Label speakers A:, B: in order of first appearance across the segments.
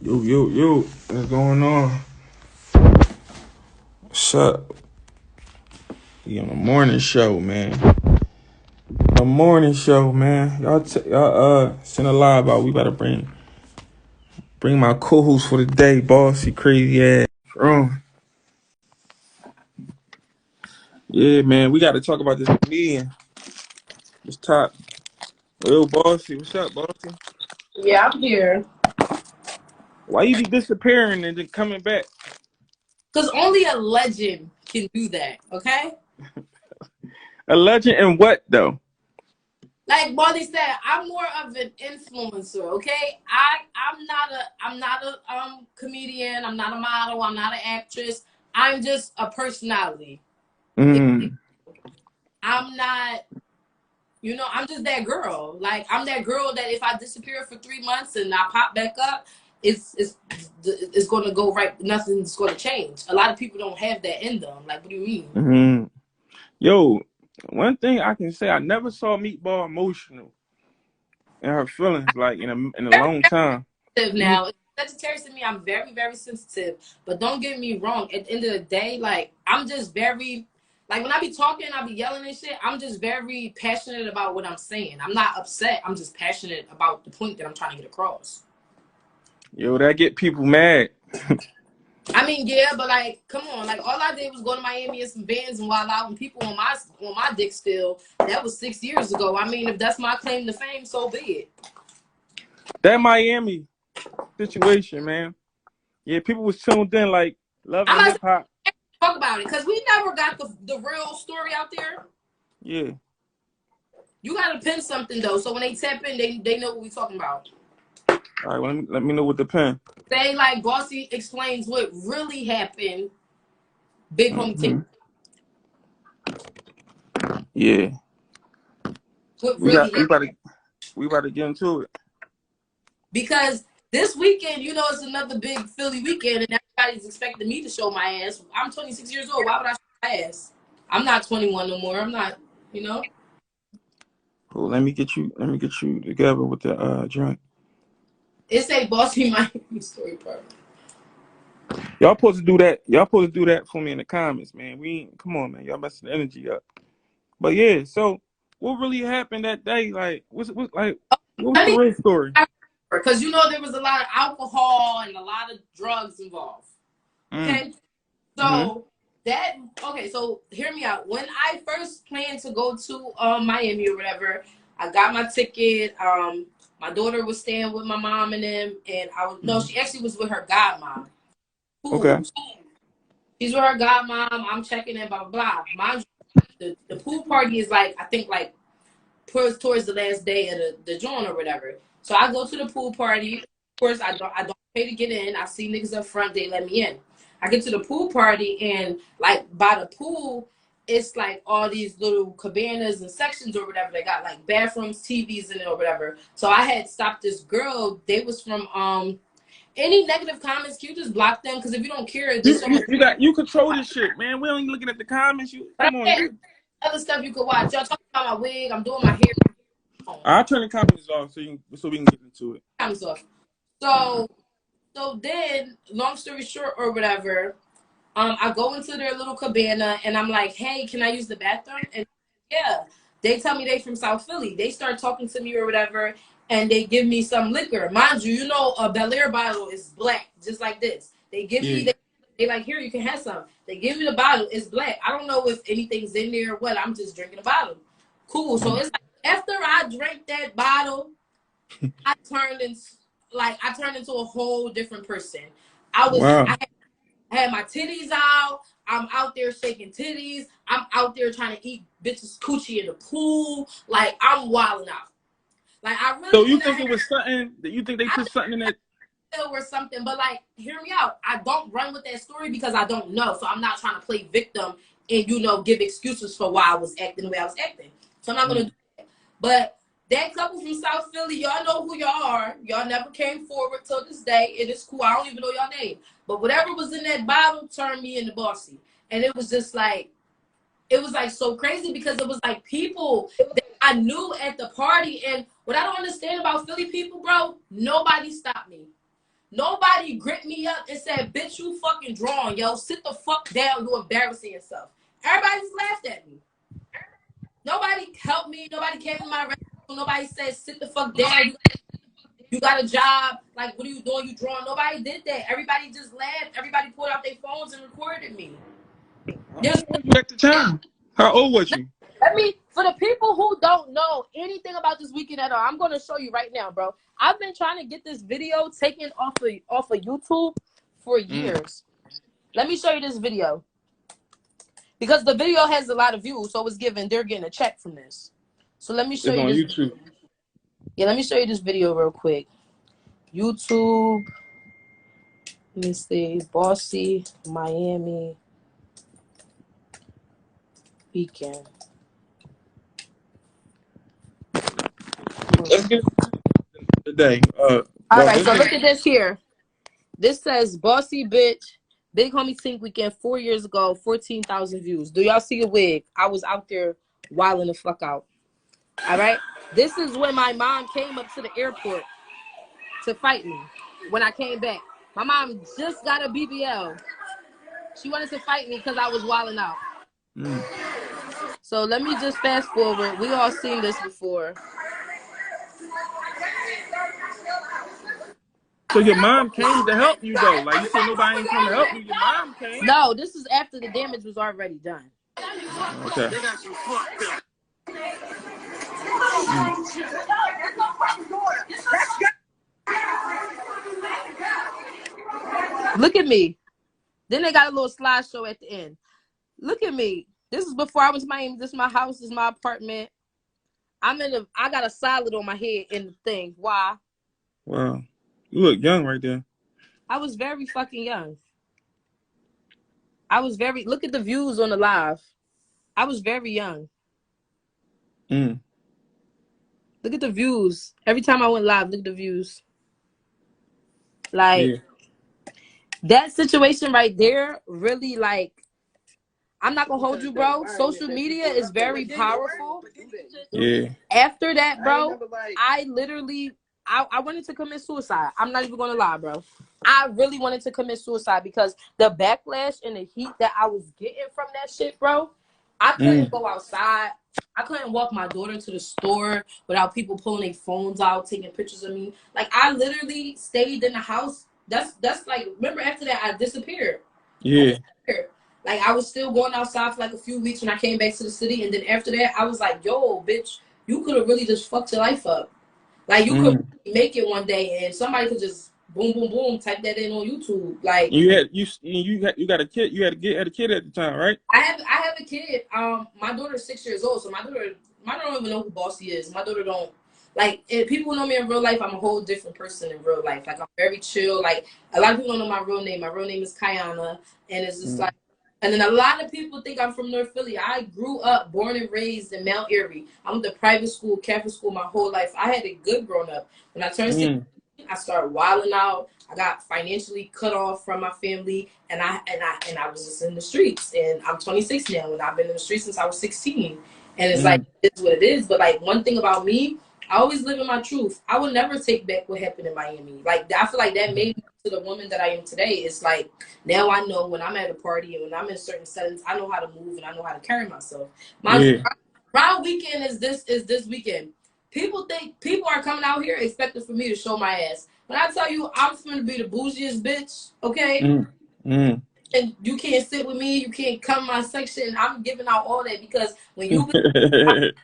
A: Yo, what's going on? What's up? We on the morning show, man. The morning show, man. Y'all send a lie about we better bring my co-host for the day, Bossy, crazy ass. Wrong. Yeah, man, we gotta talk about this comedian. This top. Yo, Bossy, what's up, Bossy?
B: Yeah, I'm here.
A: Why you be disappearing and then coming back?
B: Because only a legend can do that, okay?
A: A legend in what though?
B: Like Bossy said, I'm more of an influencer, okay? I'm not a comedian, I'm not a model, I'm not an actress. I'm just a personality.
A: Mm.
B: I'm not, I'm just that girl. Like I'm that girl that if I disappear for 3 months and I pop back up, it's gonna go right, nothing's gonna change. A lot of people don't have that in them. Like, what do you mean?
A: Mm-hmm. Yo, one thing I can say, I never saw Meatball emotional in her feelings like in a long time. You,
B: Now. Sagittarius to me, I'm very, very sensitive. But don't get me wrong. At the end of the day, like I'm just very, like when I be talking, I be yelling and shit. I'm just very passionate about what I'm saying. I'm not upset. I'm just passionate about the point that I'm trying to get across.
A: yo, that get people mad.
B: I mean, yeah, but like, come on, like all I did was go to Miami and some bands and wild out, and people on my dick still. That was 6 years ago. I mean, if that's my claim to fame, so be it.
A: That Miami situation, man. Yeah, people was tuned in like Love
B: I'm
A: and
B: not
A: Hip Hop.
B: talk about it because we never got the real story out there.
A: Yeah.
B: You gotta pin something though, so when they tap in, they know what we talking about.
A: All right, well, let me know with the pen.
B: Say like Bossy explains what really happened. Big homie take
A: Mm-hmm. Yeah.
B: what
A: We
B: really
A: got we
B: happened
A: about to we about to get into it.
B: because this weekend, it's another big Philly weekend, and everybody's expecting me to show my ass. I'm 26 years old. Why would I show my ass? I'm not 21 no more. I'm not.
A: Cool. Let me get you together with the joint.
B: It's a Bossy Miami story part.
A: Y'all supposed to do that. Y'all supposed to do that for me in the comments, man. We ain't, come on, man. Y'all messing the energy up. But yeah, so what really happened that day? Like, what was the real story?
B: Because there was a lot of alcohol and a lot of drugs involved. Okay,
A: Mm-hmm.
B: so hear me out. When I first planned to go to Miami or whatever, I got my ticket. My daughter was staying with my mom and them, and she actually was with her godmom.
A: Okay.
B: Pool. She's with her godmom. I'm checking in, blah blah blah. Mind you, the pool party is like I think like towards the last day of the joint or whatever. So I go to the pool party. Of course, I don't pay to get in. I see niggas up front. They let me in. I get to the pool party and like by the pool, it's like all these little cabanas and sections or whatever. They got like bathrooms, TVs in it or whatever. So I had stopped this girl. They was from any negative comments. Can you just block them? Because if you don't care, there's so much.
A: You control this shit, man. We ain't looking at the comments. You
B: But
A: come on.
B: I other stuff you could watch. Y'all talking about my wig. I'm doing my hair.
A: I'll turn the comments off so we can get into it.
B: Comments off. So then, long story short or whatever, I go into their little cabana and I'm like, hey, can I use the bathroom? And yeah, they tell me they from South Philly. They start talking to me or whatever, and they give me some liquor. Mind you, a Bel Air bottle is black, just like this. They give me, they like, here, you can have some. They give me the bottle, it's black. I don't know if anything's in there or what. I'm just drinking the bottle. Cool. So it's like, after I drank that bottle, I turned into a whole different person.
A: Wow.
B: I had my titties out. I'm out there shaking titties. I'm out there trying to eat bitches coochie in the pool. Like I'm wilding out. Like I
A: So
B: really
A: you
B: did
A: think
B: not
A: it was something that you think they put something in that?
B: or something, but like hear me out. I don't run with that story because I don't know. So I'm not trying to play victim and give excuses for why I was acting the way I was acting. So I'm not gonna do that. But that couple from South Philly, y'all know who y'all are. Y'all never came forward till this day. It is cool. I don't even know y'all name. But whatever was in that bottle turned me into Bossy. And it was just like, so crazy because it was like people that I knew at the party. And what I don't understand about Philly people, bro, nobody stopped me. Nobody gripped me up and said, bitch, you fucking drawn, yo. Sit the fuck down. You embarrassing yourself. Everybody just laughed at me. Nobody helped me. Nobody came to my rescue. Nobody said, sit the fuck down. You got a job. Like, what are you doing? You drawing? Nobody did that. Everybody just laughed. Everybody pulled out their phones and recorded me.
A: How old were you at the time? How old was you?
B: For the people who don't know anything about this weekend at all, I'm going to show you right now, bro. I've been trying to get this video taken off of YouTube for years. Let me show you this video. Because the video has a lot of views, so they're getting a check from this. So let me show you this.
A: It's on YouTube.
B: Yeah, let me show you this video real quick. YouTube. Let me see. Bossy, Miami weekend.
A: Let's get today.
B: All right, so look at this here. This says Bossy bitch, Big Homie Tink weekend 4 years ago, 14,000 views. Do y'all see a wig? I was out there wilding the fuck out. All right. This is when my mom came up to the airport to fight me. When I came back, my mom just got a BBL. She wanted to fight me because I was wilding out. So let me just fast forward. We all seen this before.
A: So your mom came to help you though. Like you said, nobody ain't come to help you. Your mom came.
B: No, this is after the damage was already done.
A: Okay.
B: Look at me. Then they got a little slideshow at the end. Look at me. This is before I went to Miami. This is my house. This is my apartment. I got a salad on my head in the thing. Why?
A: Wow. You look young right there.
B: I was very fucking young. Look at the views on the live. I was very young. Look at the views. Every time I went live, look at the views. Like, that situation right there, really, like, I'm not going to hold you, bro. Social media is very powerful.
A: Yeah.
B: After that, bro, I literally, I wanted to commit suicide. I'm not even going to lie, bro. I really wanted to commit suicide because the backlash and the heat that I was getting from that shit, bro, I couldn't go outside. I couldn't walk my daughter to the store without people pulling their phones out, taking pictures of me. Like, I literally stayed in the house. That's like, remember after that, I disappeared.
A: Yeah.
B: Like, I was still going outside for like a few weeks when I came back to the city. And then after that, I was like, yo, bitch, you could have really just fucked your life up. Like, you could make it one day and somebody could just boom, boom, boom, type that in on YouTube. Like,
A: you got a kid. You had a kid at the time, right?
B: I have a kid. My daughter's 6 years old, so my daughter don't even know who Bossy is. My daughter don't like. If people know me in real life, I'm a whole different person in real life. Like, I'm very chill. Like, a lot of people don't know my real name. My real name is Kayana, and it's just like. And then a lot of people think I'm from North Philly. I grew up, born and raised in Mount Airy. I went to private school, Catholic school my whole life. I had a good growing up. When I turned 16, I started wilding out. I got financially cut off from my family, and I was just in the streets. And I'm 26 now, and I've been in the streets since I was 16. And it's like, it's what it is. But like, one thing about me, I always live in my truth. I will never take back what happened in Miami. Like, I feel like that made me to the woman that I am today. It's like, now I know when I'm at a party and when I'm in certain settings, I know how to move and I know how to carry myself. My proud weekend is this weekend. People are coming out here expecting for me to show my ass. When I tell you I'm going to be the bougiest bitch, okay? And you can't sit with me. You can't come in my section. I'm giving out all that because when you bitches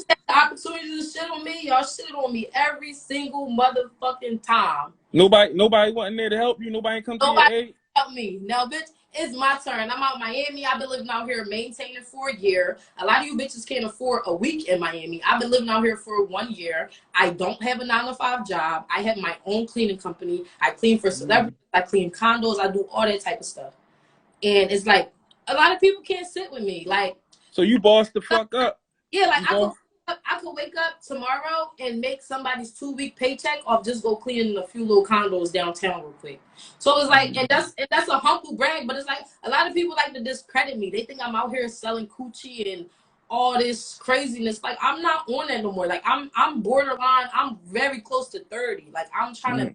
B: have the opportunity to shit on me, y'all shit on me every single motherfucking time.
A: Nobody wasn't there to help you. Nobody come to your aid.
B: Help me. Now, bitch, it's my turn. I'm out in Miami. I've been living out here maintaining for a year. A lot of you bitches can't afford a week in Miami. I've been living out here for 1 year. I don't have a 9-to-5 job. I have my own cleaning company. I clean for celebrities. I clean condos. I do all that type of stuff. And it's like, a lot of people can't sit with me. Like,
A: so you bossed the fuck up.
B: Yeah, like I could wake up tomorrow and make somebody's 2-week paycheck off just go cleaning a few little condos downtown real quick. So it's like, and that's a humble brag, but it's like a lot of people like to discredit me. They think I'm out here selling coochie and all this craziness. Like, I'm not on that no more. Like, I'm borderline. I'm very close to 30. Like, I'm trying to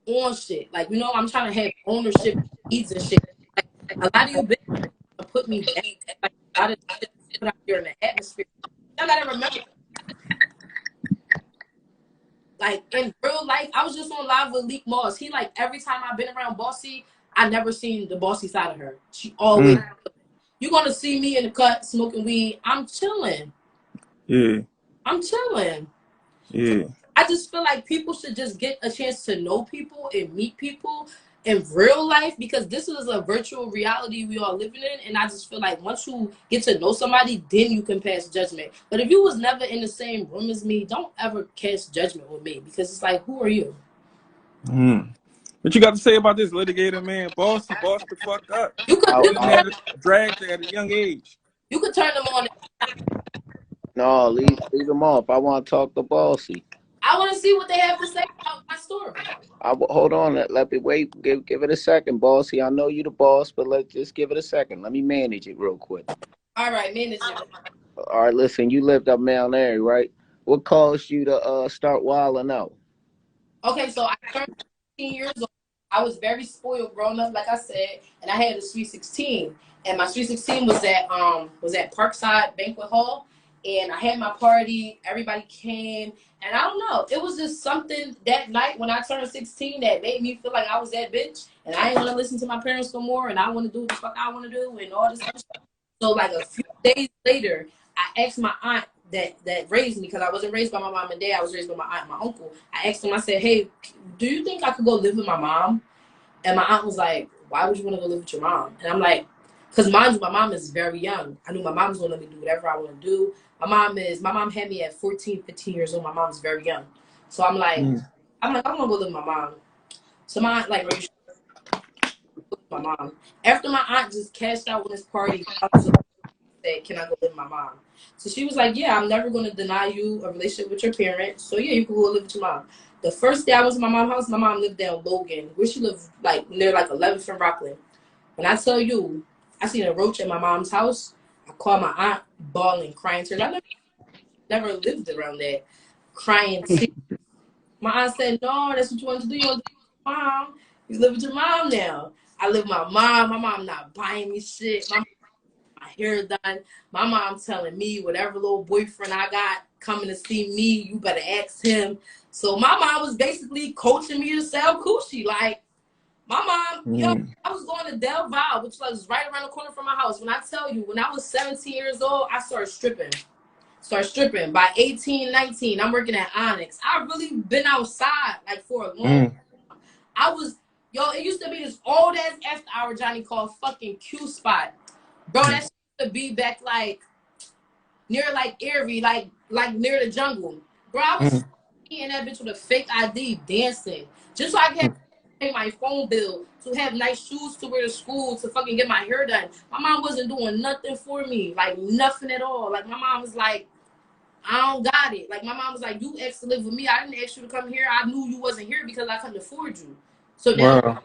B: on shit. Like, you know, I'm trying to have ownership needs and shit. Like, a lot of you bitches put me down. Like, a lot of shit put out here in the atmosphere. Y'all gotta remember, like, in real life, I was just on live with Leak Moss. He, like, every time I've been around Bossy, I never seen the Bossy side of her. She always, you're gonna see me in the cut smoking weed. I'm chilling.
A: Yeah.
B: I'm chilling.
A: Yeah.
B: I just feel like people should just get a chance to know people and meet people in real life, because this is a virtual reality we all living in. And I just feel like once you get to know somebody, then you can pass judgment. But if you was never in the same room as me, don't ever cast judgment with me, because it's like, who are you?
A: What you got to say about this litigator, man? Bossy, boss the fuck up.
B: You could
A: Dragged at a young age.
B: You could turn them on.
C: No, leave them off. I want to talk to Bossy.
B: I want to see what they have to say about my story.
C: Hold on. Let me wait. Give it a second, Bossy. I know you the boss, but let's just give it a second. Let me manage it real quick.
B: All right, manage it.
C: All right, listen. You lived up Mount Airy, right? What caused you to start wilding out? Okay,
B: so I turned 16 years old. I was very spoiled growing up, like I said, and I had a Sweet 16. And my Sweet 16 was at Parkside Banquet Hall. And I had my party, everybody came, and I don't know, it was just something that night when I turned 16 that made me feel like I was that bitch, and I didn't want to listen to my parents no more, and I want to do what the fuck I want to do, and all this other stuff. So, like, a few days later, I asked my aunt that raised me, because I wasn't raised by my mom and dad, I was raised by my aunt and my uncle. I asked them, I said, hey, do you think I could go live with my mom? And my aunt was like, why would you want to go live with your mom? And I'm like, because my mom is very young. I knew my mom was going to let me do whatever I want to do. My mom had me at 14, 15 years old. My mom's very young. So I'm like, I'm going to go live with my mom. So my aunt, like, are you sure? My mom. After my aunt just cashed out with this party, I was said, can I go live with my mom? So she was like, yeah, I'm never going to deny you a relationship with your parents. So yeah, you can go live with your mom. The first day I was in my mom's house, my mom lived down Logan, where she lived, like, near, like, 11th and Rockland. When I tell you, I seen a roach at my mom's house, I called my aunt, bawling, crying tears. I never lived around that. Crying tears. My aunt said, no, that's what you want to do. You want to live with your mom. You live with your mom now. I live with my mom. My mom not buying me shit. My hair done. My mom telling me whatever little boyfriend I got coming to see me, you better ask him. So my mom was basically coaching me to sell coochie. Like, my mom, I was going to Del Valle, which was right around the corner from my house. When I tell you, when I was 17 years old, I started stripping. By 18, 19, I'm working at Onyx. I've really been outside, like, for a long time. I was, it used to be this old-ass after hour Johnny called fucking Q Spot. Bro, that used to be back, like, near, like, Erie, like near the jungle. Bro, I was in that bitch with a fake ID dancing. Just so I could pay my phone bill, to have nice shoes to wear to school, to fucking get my hair done. My mom wasn't doing nothing for me. Like, nothing at all. Like, my mom was like, I don't got it. Like, my mom was like, you asked to live with me. I didn't ask you to come here. I knew you wasn't here because I couldn't afford you. So now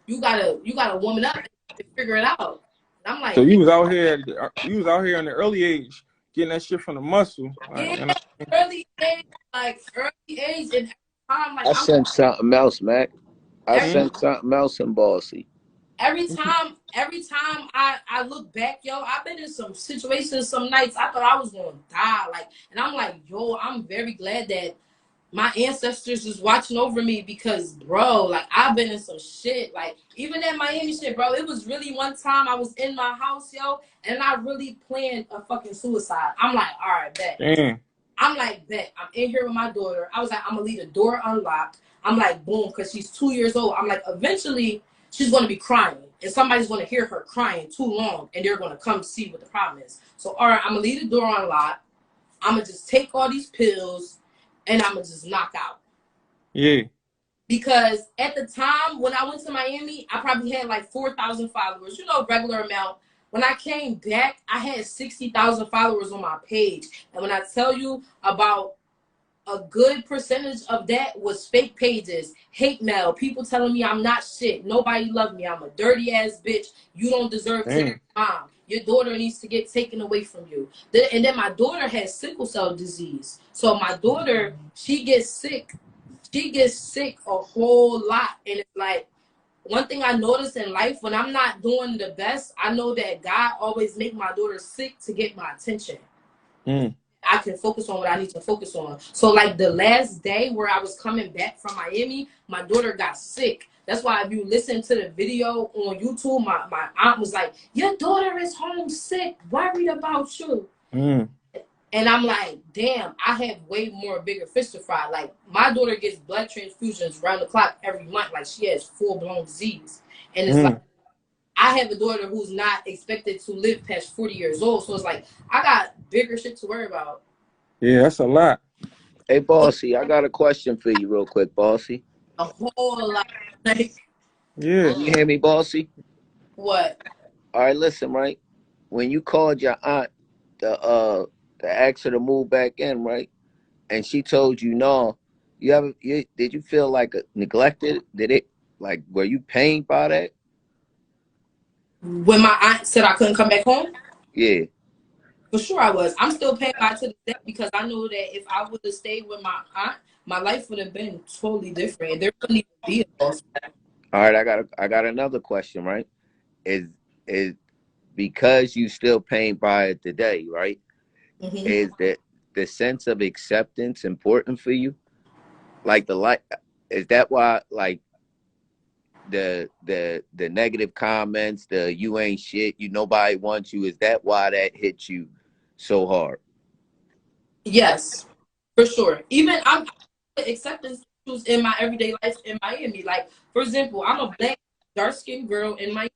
B: you gotta woman up and figure it out. And I'm like,
A: so you was out here in the early age getting that shit from the muscle.
B: Yeah, early age, and time, like,
C: I sent something else, Mac. I sent something else in Bossy.
B: Every time I look back, I've been in some situations, some nights I thought I was gonna die. Like, and I'm like, I'm very glad that my ancestors is watching over me, because, bro, like, I've been in some shit. Like, even that Miami shit, bro, it was really one time I was in my house, and I really planned a fucking suicide. I'm like, all right, bet.
A: Damn.
B: I'm like, bet. I'm in here with my daughter. I was like, I'm gonna leave the door unlocked. I'm like, boom, because she's 2 years old. I'm like, eventually she's going to be crying, and somebody's going to hear her crying too long, and they're going to come see what the problem is. So, all right, I'm going to leave the door unlocked. I'm going to just take all these pills, and I'm going to just knock out.
A: Yeah.
B: Because at the time when I went to Miami, I probably had like 4,000 followers, regular amount. When I came back, I had 60,000 followers on my page. And when I tell you, about a good percentage of that was fake pages, hate mail, people telling me I'm not shit, nobody loved me, I'm a dirty ass bitch, you don't deserve to be mom, your daughter needs to get taken away from you. And then my daughter has sickle cell disease. So my daughter, she gets sick she gets sick a whole lot. And it's like, one thing I notice in life, when I'm not doing the best, I know that God always make my daughter sick to get my attention. I can focus on what I need to focus on. So like the last day where I was coming back from Miami, my daughter got sick. That's why if you listen to the video on YouTube, my aunt was like, your daughter is home sick, worried about you. And I'm like, damn, I have way more bigger fish to fry. Like, my daughter gets blood transfusions round the clock every month. Like, she has full-blown disease. And it's like, I have a daughter who's not expected to live past 40 years old. So it's like, I got bigger shit to worry about.
A: Yeah, that's a lot.
C: Hey, Bossy, I got a question for you real quick, Bossy.
B: A whole lot. Like,
A: Yeah.
C: You hear me, Bossy?
B: what?
C: All right, listen, right? When you called your aunt to ask her to move back in, right? And she told you no, did you feel like neglected? Did it, like, were you pained by that?
B: When my aunt said I couldn't come back home?
C: Yeah.
B: For sure I was. I'm still paying by to the day because I know that if I would have stayed with my aunt, my life would have been totally different. There wouldn't even be a boss.
C: All right, I got another question, right? Is because you still paying by it today, right? Is that the sense of acceptance important for you? Like is that why, like, the negative comments, the you ain't shit, nobody wants you, is that why that hits you so hard?
B: Yes, for sure. Even I'm acceptance issues in my everyday life in Miami. Like, for example, I'm a black, dark-skinned girl in Miami.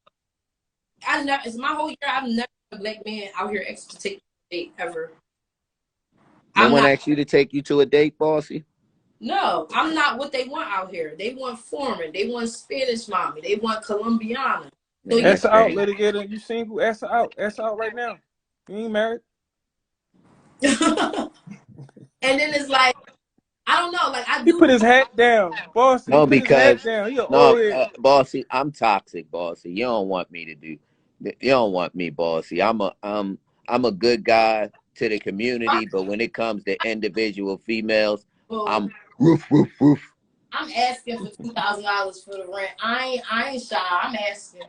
B: It's my whole year, I've never had a black man out here asked to take a date ever.
C: No one asked you to take you to a date, Bossy?
B: No, I'm not what they want out here. They want foreign. They want Spanish mommy. They want Colombiana. So
A: Ask her out, litigator. You single? Ask her out. Ask her out right now. You ain't married.
B: And then it's like, I don't know. Like,
A: He put his hat down, Bossy.
C: No,
A: he put
C: because
A: his hat down.
C: Bossy, I'm toxic, Bossy. You don't want me to do. You don't want me, Bossy. I'm a good guy to the community, but when it comes to individual females, I'm woof woof woof.
B: I'm asking for $2,000 for the rent. I ain't shy. I'm asking.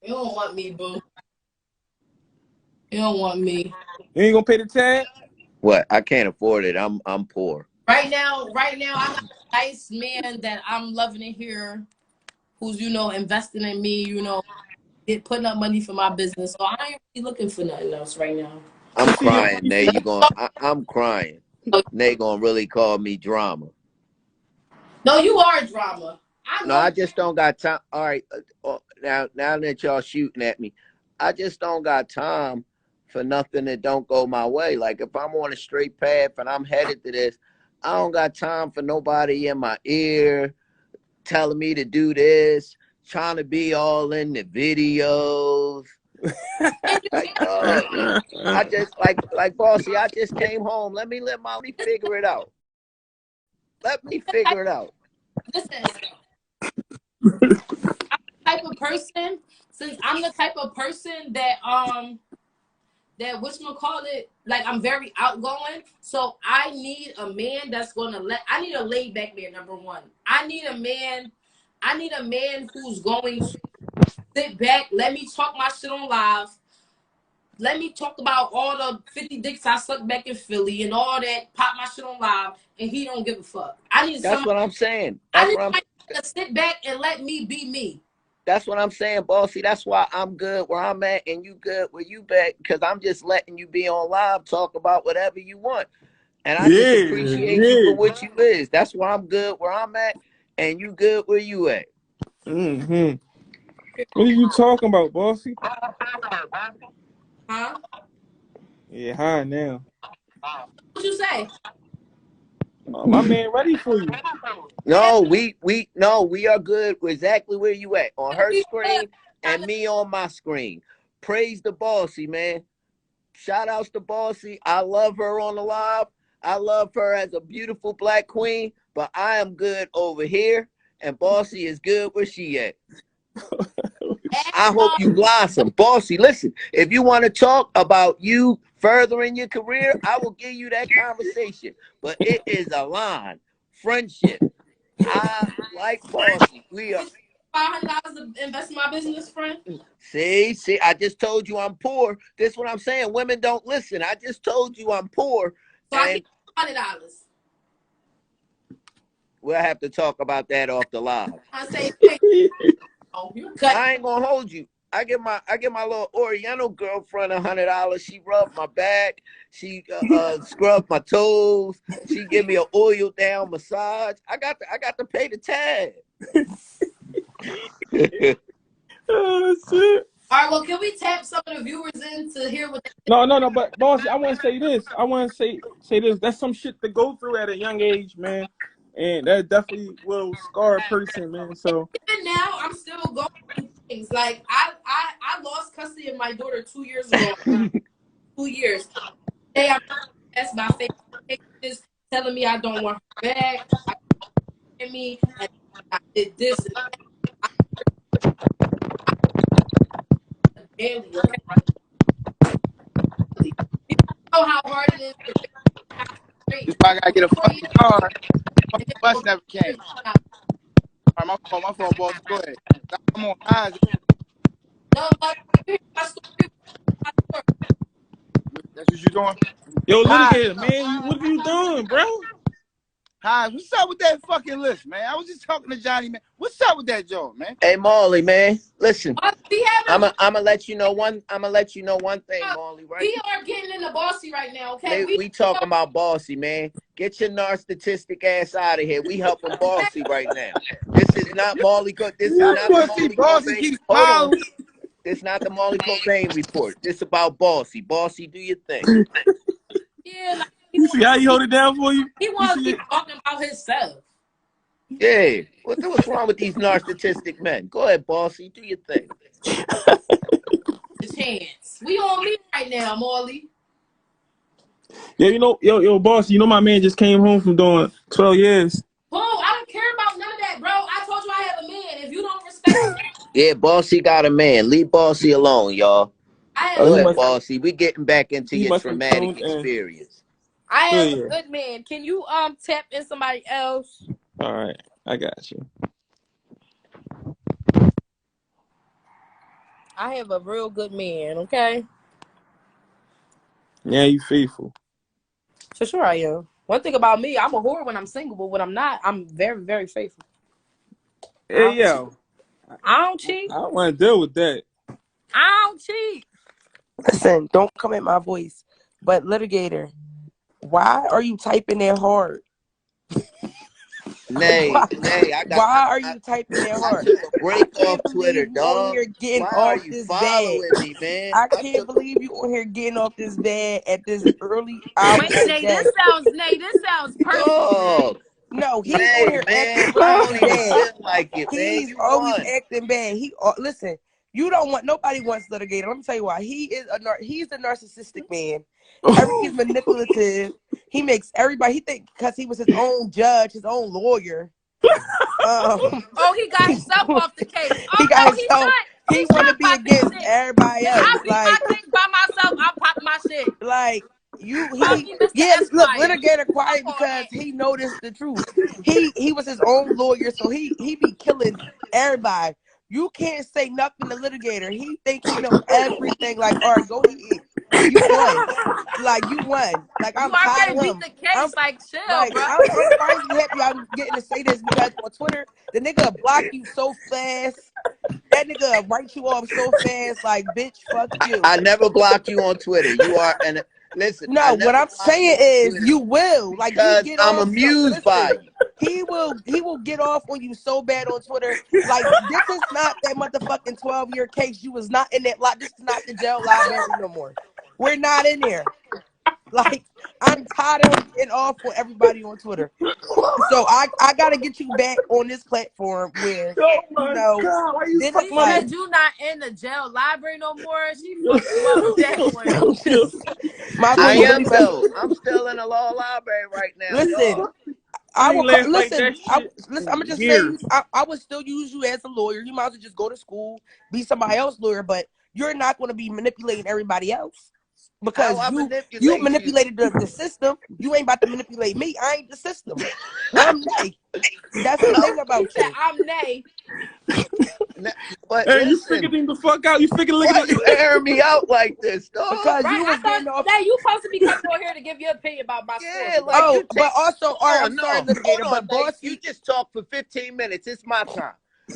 B: You don't want me, boo. You don't want me.
A: You ain't gonna pay the tag?
C: What? I can't afford it. I'm poor.
B: Right now, I got a nice man that I'm loving it here, who's investing in me, putting up money for my business. So I ain't really looking for nothing else right now.
C: I'm crying. I'm crying. They gonna really call me drama.
B: No, you are drama.
C: I just don't got time. All right, now that y'all shooting at me, I just don't got time for nothing that don't go my way. Like, if I'm on a straight path and I'm headed to this, I don't got time for nobody in my ear telling me to do this, trying to be all in the videos. I just like Bossy, I just came home. Let me figure it out. Let me figure it out.
B: Listen, I'm the type of person, since I'm the type of person that whatchamacallit, like, I'm very outgoing. So I need a man that's gonna I need a laid back man, number one. I need a man who's going to sit back, let me talk my shit on live. Let me talk about all the 50 dicks I sucked back in Philly and all that, pop my shit on live, and he don't give a fuck.
C: That's what I'm saying.
B: I need somebody to sit back and let me be me.
C: That's what I'm saying, Bossy. That's why I'm good where I'm at and you good where you at, because I'm just letting you be on live, talk about whatever you want. And I just appreciate you for what you is. That's why I'm good where I'm at and you good where you at.
A: Mm-hmm. What are you talking about, Bossy?
B: Huh?
A: Yeah, hi now.
B: What you say?
A: My man ready for you.
C: No, we are good exactly where you at. On her screen and me on my screen. Praise the Bossy, man. Shout outs to Bossy. I love her on the live. I love her as a beautiful black queen, but I am good over here, and Bossy is good where she at. I hope you blossom. Bossy, listen, if you want to talk about you furthering your career, I will give you that conversation. But it is a line. Friendship. I like Bossy. We are.
B: $500 to invest in my business, friend.
C: See, I just told you I'm poor. This is what I'm saying. Women don't listen. I just told you I'm poor.
B: So I get $100.
C: We'll have to talk about that off the live.
B: I say, hey, oh, you cut.
C: I ain't gonna hold you. I get my little Oriental girlfriend $100. She rubbed my back. She scrubbed my toes. She give me an oil down massage. I got to pay the tab.
A: Oh, shit.
B: All right, well, can we tap some of the viewers in to hear what they
A: No, but Bossy, I want to say this. I want to say this. That's some shit to go through at a young age, man. And that definitely will scar a person, man. So
B: even now I'm still going through things. Like I lost custody of my daughter 2 years ago. 2 years. Today I'm asked by Facebook telling me I don't want her back. I me and I did this and that daily, okay? You know how hard it is to
D: This why I gotta get a fucking car. Fucking bus never came. All right, my fault, boss. Go ahead. I'm on eyes.
B: No, but my story.
D: That's what you doing?
A: yo, litigator, man, what are you doing, bro?
D: Hi, what's up with that fucking list, man? I was just talking to Johnny, man. What's up with that joint, man?
C: Hey, Marley, man, listen.
B: We
C: I'm gonna let you know one. I'm gonna let you know one thing, Marley. Right?
B: We are getting in the Bossy right now, okay?
C: We talking about Bossy, man. Get your narcissistic ass out of here. We helping Bossy right now. This is not Marley. This is not the Marley Cobain. Hold on. This is not the Marley Cobain report. This about Bossy. Bossy, do your thing.
B: Yeah, like,
A: You see how he hold it down for you?
B: He wants to keep talking about himself.
C: Yeah. What's wrong with these narcissistic men? Go ahead, Bossy. Do your thing.
B: The chance. We on me right now, Marley.
A: Yeah, you know, yo, boss, you know my man just came home from doing 12 years.
B: Bro, I don't care about none of that, bro. I told you I have a man. If you don't respect me.
C: Yeah, Bossy got a man. Leave Bossy alone, y'all. Go ahead, Bossy. We getting back into your traumatic experience.
B: I have a good man. Can you tap in somebody else?
A: All right, I got you.
B: I have a real good man, okay?
A: Yeah, you faithful.
B: For sure I am. One thing about me, I'm a whore when I'm single, but when I'm not, I'm very, very faithful.
A: Hey, yo.
B: I don't cheat.
A: I don't want to deal with that.
B: I don't cheat.
E: Listen, don't come at my voice. But litigator, why are you typing that hard?
C: Nay,
E: why are you typing that hard?
C: I took a break off Twitter, dog.
E: Why
C: are you following me, man?
E: I can't believe you on here getting off this bed at this early hour.
B: Wait, Nay, this sounds personal.
C: Dog.
E: No, he's on here acting
C: really
E: bad.
C: Like it, man.
E: He's always acting bad. Listen, you don't want nobody wants litigator. Let me tell you why. He's the narcissistic man. He's manipulative. He makes everybody. He think because he was his own judge, his own lawyer.
B: He got himself off the case.
E: He got himself. He want to be against everybody else.
B: I beat my case by myself. I pop my shit.
E: Like look, litigator quiet because he noticed the truth. He was his own lawyer, so he be killing everybody. You can't say nothing to litigator. He think he know everything. Like, all right, go ahead. You won. Like, you won. Like, I'm tired of him.
B: Beat the case, chill, bro.
E: I'm surprised happy I'm getting to say this because on Twitter, the nigga block you so fast. That nigga write you off so fast. Like, bitch, fuck you.
C: I never block you on Twitter. You are an... Listen.
E: No, what I'm saying is you will. Like, you get
C: I'm
E: off
C: amused by you.
E: He will get off on you so bad on Twitter. Like, this is not that motherfucking 12-year case. You was not in that lot. This is not the jail library no more. We're not in there. Like, I'm tired of him getting off on everybody on Twitter. So I gotta get you back on this platform where
A: God, why you
B: said you not in the jail library no more. She fucked you up with that one.
C: I am though. I'm still in the law library right now.
E: Listen. I'm gonna just say I would still use you as a lawyer. You might as well just go to school, be somebody else's lawyer, but you're not going to be manipulating everybody else because you manipulated the system. You ain't about to manipulate me. I ain't the system. I'm like, That's the thing
B: He
E: about
B: said,
E: you.
B: I'm Nay.
C: But
A: Hey, you
C: listen,
A: figured him the fuck out. You figured
C: why you airing me out like this, dog?
E: Because
B: Right?
E: you
B: I
E: was
B: thought
E: getting off.
B: that you supposed to be coming on here to give your opinion about my
C: Yeah,
B: story.
C: like
B: Like,
C: you
E: Oh,
C: take.
E: but also, all right,
C: Oh
E: I'm sorry,
C: no, hold
E: litigator,
C: on,
E: but
C: Nate. You
E: Bossy,
C: just talked for 15 minutes. It's my time.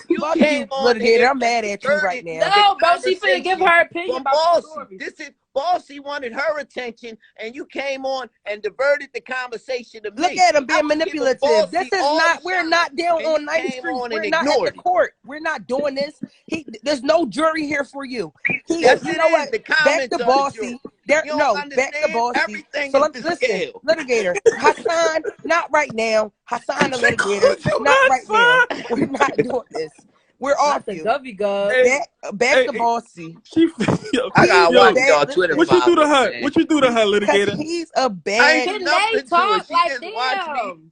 C: You
E: fuck
C: came
E: you,
C: on
E: litigator.
C: here
E: I'm
C: and
E: mad at you right
C: diverted
E: now.
C: the
B: no, bro, she finna give
C: conversation
B: her opinion
C: from
B: about the
C: Bossy.
B: story.
C: This is Bossy wanted her attention, and you came on and diverted the conversation to
E: Look
C: me.
E: at him
C: I
E: being
C: was giving
E: manipulative. This
C: Bossy
E: is
C: all the
E: not, we're
C: shine,
E: not down
C: and you
E: on 9th
C: came
E: Street.
C: on and
E: We're not at the
C: ignored it.
E: court. We're not doing this. There's no jury here for you.
C: Yes,
E: You
C: it
E: know
C: is.
E: what?
C: The
E: Back
C: comments
E: to
C: are the jury.
E: Bossy. There,
C: You don't
E: no, back to
C: understand?
E: Bossy.
C: Everything
E: So
C: is
E: let
C: the
E: listen,
C: scale.
E: litigator. Hassan, not right now. Hassan the
A: She
E: litigator,
A: called you
E: not right now.
A: outside.
E: We're not doing this. We're
B: Not
E: off
B: the
E: you.
B: Govy Gov.
A: Hey,
E: Back
A: hey,
E: to
A: hey,
E: Bossy.
A: she, yo,
C: I
E: He's
C: gotta
E: a
A: yo,
C: watch
E: bad.
C: y'all Twitter
E: Listen,
A: what you do to
C: following,
A: her?
C: man.
A: What you do to her,
E: because
A: litigator?
E: he's a
C: I ain't
E: bad.
C: do
B: Can they
C: nothing to her.
B: talk?
C: She
B: Like,
C: just watched me.
B: damn.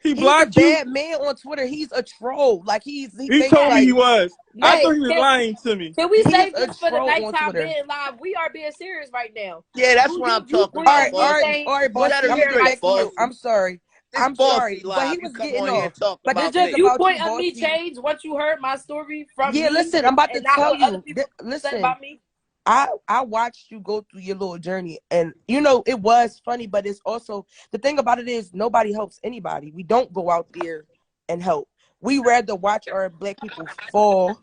A: He
E: He's a
A: blocked you?
E: bad man on Twitter. He's a troll. Like he
A: He
E: thinks
A: told me
B: Nay,
A: he
E: like
A: was. I
B: Nay,
A: thought he was lying to me.
B: can we
E: he's
B: save
E: a
B: this for the
E: troll on
B: nighttime
E: Twitter.
B: being live? We are being serious right now.
C: Yeah, that's what I'm
B: You
C: talking
B: bring
C: about,
E: All
C: Bossy.
E: right, all right,
B: what
C: Set
E: Bossy.
B: you
C: her
E: I'm gonna
B: hear in
E: get
B: my
C: straight,
E: back to you.
C: Bossy.
B: story.
E: I'm sorry.
C: This
E: I'm sorry,
C: Bossy
E: but he
C: live. You
E: was
C: come
E: getting
C: on here and
E: off.
C: talk
E: But
C: about
E: this is
C: me.
B: You
E: about
B: point
E: you,
B: of me
E: Bossy.
B: changed once you heard my story from
E: Yeah,
B: me
E: listen. I'm about to
B: and not
E: tell
B: what other
E: you.
B: people said
E: Listen,
B: about me.
E: I watched you go through your little journey, and you know it was funny, but it's also the thing about it is nobody helps anybody. We don't go out there and help. We rather watch our black people fall,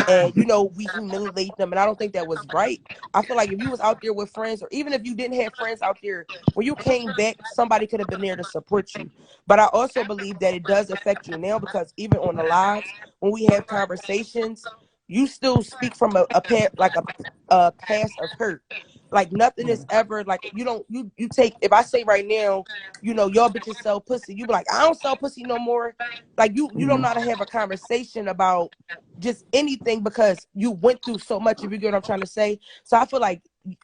E: and you know we humiliate them, and I don't think that was right. I feel like if you was out there with friends, or even if you didn't have friends out there, when you came back, somebody could have been there to support you. But I also believe that it does affect you now, because even on the lives when we have conversations, you still speak from a past of hurt. Like nothing is ever like you don't you take, if I say right now, you know, y'all bitches sell pussy, you be like, I don't sell pussy no more. Like you don't know how to have a conversation about just anything, because you went through so much, if you get what I'm trying to say. So I feel like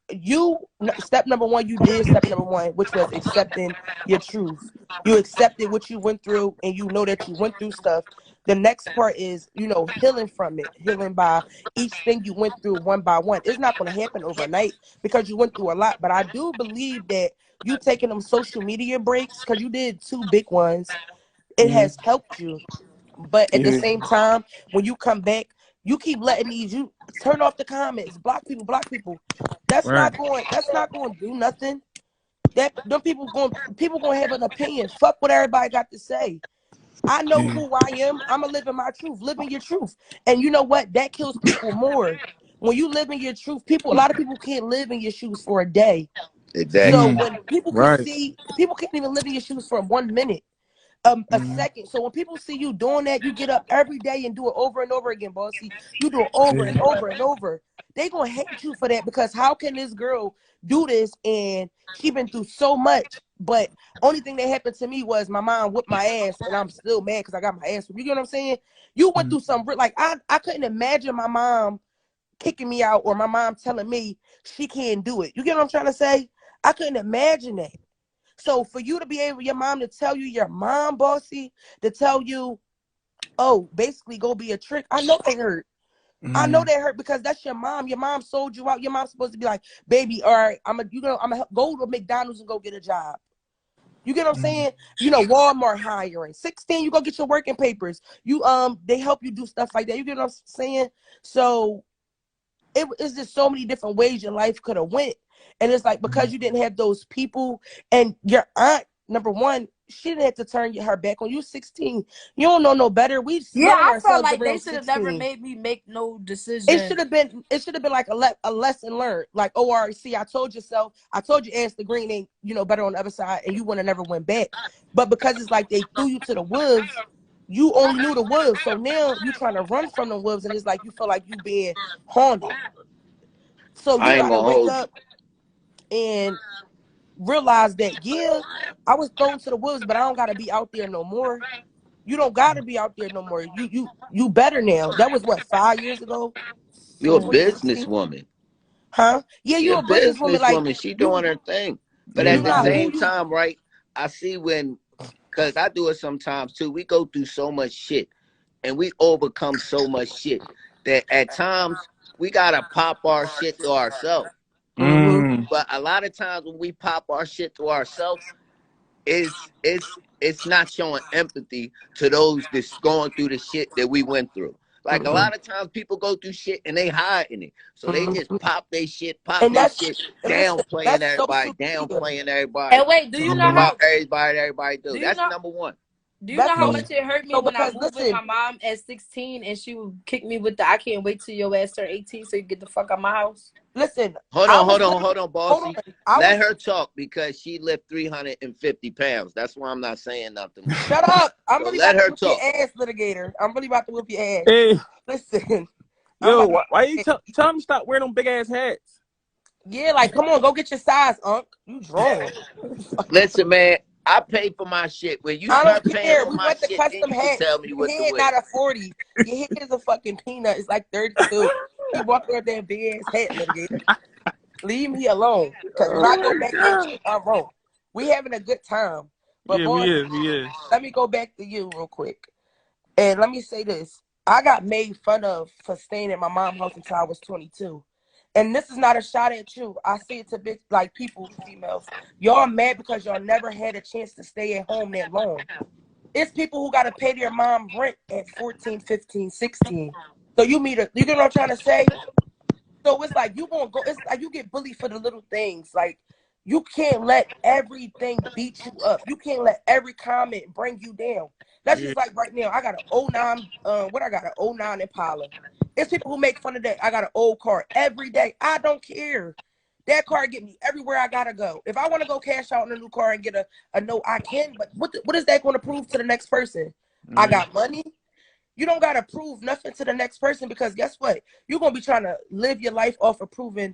E: you, step number one, you did step number one, which was accepting your truth. You accepted what you went through, and you know that you went through stuff. The next part is, you know, healing from it, healing by each thing you went through one by one. It's not going to happen overnight because you went through a lot. But I do believe that you taking them social media breaks, because you did two big ones, it has helped you. But at the
A: Yeah.
E: same time, when you come back, you keep letting you turn off the comments, block people, block people.
A: Right.
E: That's not going to do nothing. That them people going to have an opinion. Fuck what everybody got to say. I know
A: Yeah.
E: who I am. I'm going to live in my truth, live in your truth. And you know what? That kills people more. When you live in your truth, a lot of people can't live in your shoes for a day. So
C: Exactly.
E: when people can
A: Right.
E: see, people can't even live in your shoes for 1 minute, a second. So when people see you doing that, you get up every day and do it over and over again, Bossy. You do it over and
A: Yeah.
E: over and over. They gonna hate you for that, because how can this girl do this and she been through so much? But only thing that happened to me was my mom whipped my ass, and I'm still mad because I got my ass whipped. You get what I'm saying? You went through some like I couldn't imagine my mom kicking me out, or my mom telling me she can't do it. You get what I'm trying to say? I couldn't imagine that. So for you to be able, your mom to tell you, your mom, Bossy, to tell you, oh, basically go be a trick. I know they hurt. I know they hurt, because that's your mom. Your mom sold you out. Your mom's supposed to be like, baby, all right, I'm gonna go to McDonald's and go get a job. You get what I'm saying? You know, Walmart hiring. 16, you go get your working papers. You they help you do stuff like that. You get what I'm saying? So it's just so many different ways your life could have went. And it's like, because you didn't have those people, and your aunt, number one, she didn't have to turn her back on you. 16, you don't know no better. We
B: Yeah,
E: smelling
B: I felt
E: ourselves
B: like they
E: around
B: should have never
E: 16.
B: made me make no
E: It
B: decision.
E: should have been like a lesson learned. Like, oh, all right, see, I told you so. I told you Ashley Green ain't, you know, better on the other side, and you would have never went back. But because it's like they threw you to the wolves, you only knew the wolves. So now you trying to run from the wolves, and it's like you feel like you being haunted. So you
C: I ain't
E: gotta
C: gonna
E: wake
C: hold you.
E: up and realize that, yeah, I was thrown to the wolves, but I don't gotta be out there no more. You don't gotta be out there no more. You better now. That was what, 5 years ago
C: You
E: in
C: a
E: 2016?
C: businesswoman.
E: Huh? Yeah,
C: She
E: you
C: a
E: a businesswoman. Like
C: businesswoman. She
E: you
C: doing her thing. But
A: Yeah.
E: you
C: at the
E: not
A: Yeah.
E: who
C: same
E: you
C: time, right? I see because I do it sometimes too. We go through so much shit, and we overcome so much shit that at times we gotta pop our shit to ourselves.
E: mm-hmm.
A: Mm.
C: But a lot of times when we pop our shit to ourselves, it's not showing empathy to those that's going through the shit that we went through. Like a lot of times people go through shit and they hiding it. So they just pop their shit,
E: And listen,
C: downplaying
E: that's
C: everybody,
E: social media.
C: downplaying everybody,
B: And wait, do you
C: talking
B: know
C: about
B: how?
C: everybody do.
B: Do you
C: That's
B: know?
C: number one.
B: Do you know
E: That's
B: how
E: social
B: much it hurt me
E: media
B: when I
E: because
B: moved with my mom at 16 and she would kick me with the "I can't wait till your ass turn 18 so you get the fuck out of my house."
E: listen.
C: Hold
E: I
C: on,
E: was
C: Bossy.
E: I
C: Let
E: was
C: her talk because she lift 350 pounds. That's why I'm not saying nothing.
E: shut up. I'm
C: So
E: really
C: let
E: about to
C: her
E: whip your
C: talk.
E: ass, litigator. I'm really about to whip your ass.
A: Hey,
E: Listen, I'm
A: yo,
E: about
A: why you tell him to stop wearing them big ass hats?
E: yeah, like come on, go get your size, Unc. You drawn.
C: Listen, man, I pay for my shit. When you
E: I
C: start
E: don't
C: paying
E: care.
C: for
E: We
C: my
E: want the
C: shit, then
E: custom
C: you can
E: hats.
C: tell me
E: Your
C: what to
E: head
C: wear.
E: not a 40. Your head is a fucking peanut. It's like 32. He walked with that big ass hat, litigator. Leave me alone. Because if I go back at you, I'm wrong. We having a good time. But
A: Yeah,
E: boy,
A: we is.
E: let me go back to you real quick. And let me say this. I got made fun of for staying at my mom's house until I was 22. And this is not a shot at you. I say it to big like people, females. Y'all mad because y'all never had a chance to stay at home that long. It's people who got to pay their mom rent at 14, 15, 16. So you know what I'm trying to say? So it's like you gonna go. It's like you get bullied for the little things. Like you can't let everything beat you up. You can't let every comment bring you down. That's
A: Yeah.
E: just like right now. I got an '09. What I got an '09 Impala. It's people who make fun of that. I got an old car every day. I don't care. That car get me everywhere I gotta go. If I want to go cash out in a new car and get a note, I can. But what is that going to prove to the next person? I got money. You don't got to prove nothing to the next person because guess what? You're going to be trying to live your life off of proving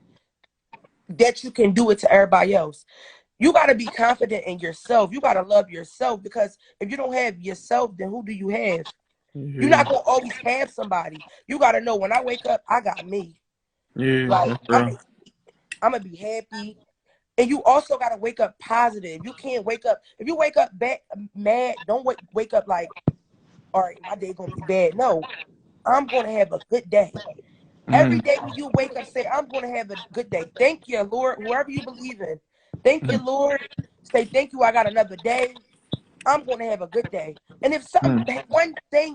E: that you can do it to everybody else. You got to be confident in yourself. You got to love yourself because if you don't have yourself, then who do you have? You're not going to always have somebody. You got to know when I wake up, I got me.
A: Yeah,
E: Like,
A: that's real.
E: I'm going to be happy. And you also got to wake up positive. You can't wake up. If you wake up mad, don't wake up like, all right, my day going to be bad. No, I'm going to have a good day. Every day when you wake up, say, I'm going to have a good day. Thank you, Lord, whoever you believe in. Thank you, Lord. Say, thank you, I got another day. I'm going to have a good day. And if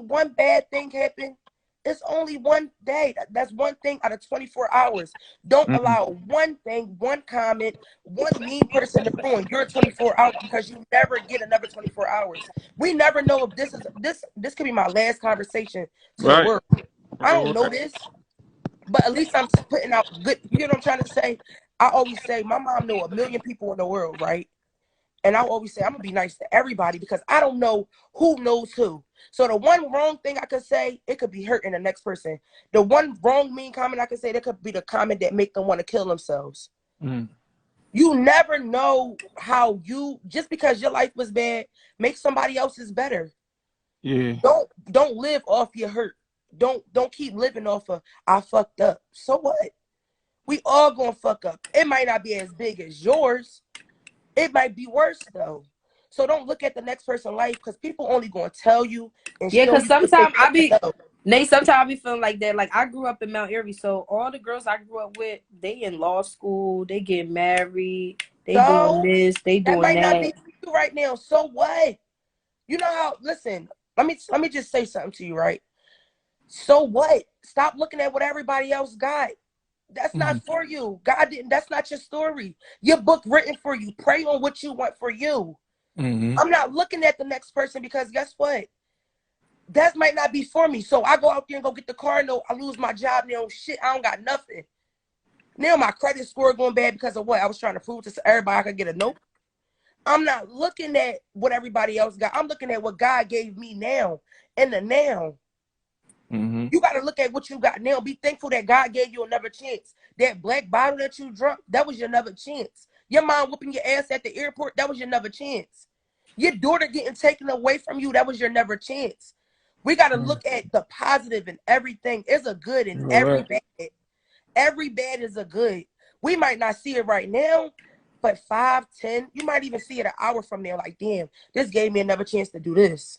E: one bad thing happened, it's only one day. That's one thing out of 24 hours. Don't allow one thing, one comment, one mean person to ruin your 24 hours because you never get another 24 hours. We never know if this could be my last conversation to the
A: Right.
E: world. I don't know this. But at least I'm putting out good. You know what I'm trying to say? I always say my mom know 1,000,000 people in the world, right? And I always say I'm gonna be nice to everybody because I don't know who knows who. So the one wrong thing I could say, it could be hurting the next person. The one wrong mean comment I could say, that could be the comment that make them want to kill themselves. You never know how just because your life was bad, make somebody else's better.
A: Yeah.
E: Don't live off your hurt. Don't keep living off of I fucked up. So what? We all gonna fuck up. It might not be as big as yours. It might be worse though. So don't look at the next person's life because people only gonna tell you and
B: Yeah,
E: show
B: because
E: you what they
B: sometimes I be
E: know.
B: Nate, sometimes I be feeling like that. Like I grew up in Mount Airy, so all the girls I grew up with, they in law school, they get married, they doing
E: So
B: this, they
E: that
B: doing
E: might not
B: that.
E: be you right now. So what? You know how? Listen, let me just say something to you, right? So what? Stop looking at what everybody else got. That's not for you. God didn't. That's not your story. Your book written for you. Pray on what you want for you. I'm not looking at the next person because guess what? That might not be for me. So I go out there and go get the car note. I lose my job now. Shit, I don't got nothing. Now my credit score going bad because of what? I was trying to prove to everybody I could get a note. I'm not looking at what everybody else got. I'm looking at what God gave me now in the now. You got to look at what you got now. Be thankful that God gave you another chance. That black bottle that you drunk, that was your another chance. Your mom whooping your ass at the airport, that was your another chance. Your daughter getting taken away from you, that was your never chance. We got to look at the positive in everything. It's a good in every bad. Every bad is a good. We might not see it right now, but 5, 10, you might even see it an hour from now. Like, damn, this gave me another chance to do this.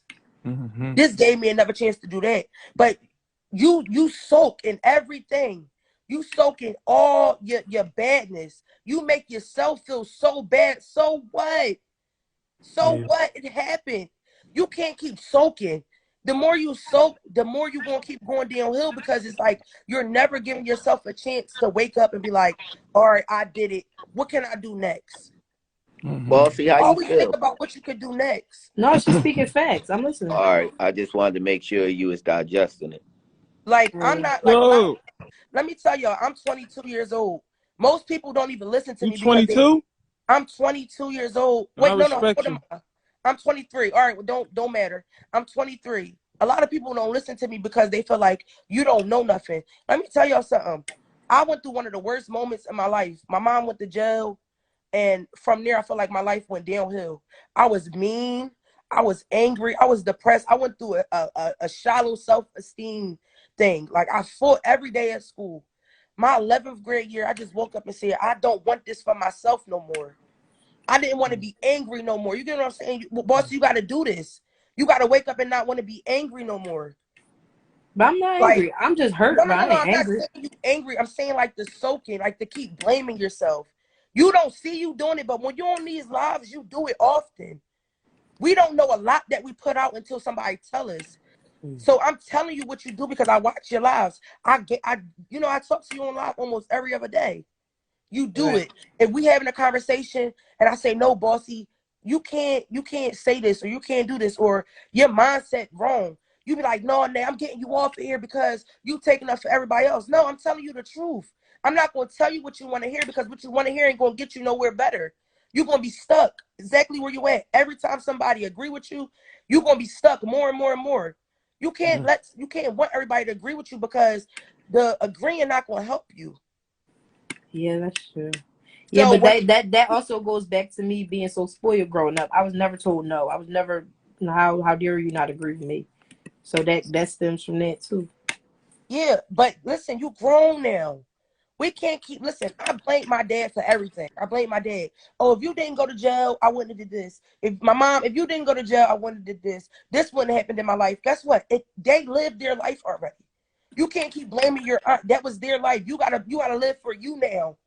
E: This gave me another chance to do that. But you soak in everything. You soak in all your badness. You make yourself feel so bad. So what? So
A: Yeah.
E: what? It happened. You can't keep soaking. The more you soak, the more you're gonna keep going downhill because it's like you're never giving yourself a chance to wake up and be like, all right, I did it. What can I do next?
C: Bossy, how you
E: Always think
C: feel?
E: about what you could do next.
B: No, she's speaking facts. I'm listening.
C: All right, I just wanted to make sure you was digesting it.
E: Like I'm
B: Yeah.
E: not like when I
A: Yo,
E: let me tell y'all, I'm 22 years old. Most people don't even listen to
A: you
E: me because they
A: 22?
E: I'm 22 years old.
A: I
E: Wait, no, how
A: respect
E: old am
A: you.
E: I? I'm 23. All right, well, don't matter. I'm 23. A lot of people don't listen to me because they feel like you don't know nothing. Let me tell y'all something. I went through one of the worst moments in my life. My mom went to jail, and from there, I feel like my life went downhill. I was mean. I was angry. I was depressed. I went through a shallow self-esteem thing. Like I fought every day at school. My 11th grade year, I just woke up and said, I don't want this for myself no more. I didn't want to be angry no more. You get what I'm saying? Boss, you got to do this. You got to wake up and not want to be angry no more.
B: But I'm not
E: Like,
B: angry. I'm just hurt,
E: no,
B: but
E: no, no,
B: I
E: no.
B: ain't
E: I'm not
B: angry.
E: saying you angry. I'm saying like the soaking, like to keep blaming yourself. You don't see you doing it, but when you're on these lives, you do it often. We don't know a lot that we put out until somebody tell us. So I'm telling you what you do because I watch your lives. I talk to you on live almost every other day. You do
B: Right.
E: it. If we having a conversation and I say, no, bossy, you can't say this or you can't do this or your mindset wrong. You be like, no, Nay, I'm getting you off of here because you taking up for everybody else. No, I'm telling you the truth. I'm not going to tell you what you want to hear because what you want to hear ain't going to get you nowhere better. You're going to be stuck exactly where you at. Every time somebody agree with you, you're going to be stuck more and more and more. You can't want everybody to agree with you because the agreeing not going to help you.
B: Yeah, that's true. Yeah,
E: So
B: but
E: when
B: that also goes back to me being so spoiled growing up. I was never told no. I was never how dare you not agree with me. So that stems from that too.
E: Yeah, but listen, you grown now. We can't keep listen. I blame my dad for everything. I blame my dad. Oh, if you didn't go to jail, I wouldn't have did this. If you didn't go to jail, I wouldn't have did this. This wouldn't have happened in my life. Guess what? They lived their life already. You can't keep blaming your aunt. That was their life. You gotta live for you now.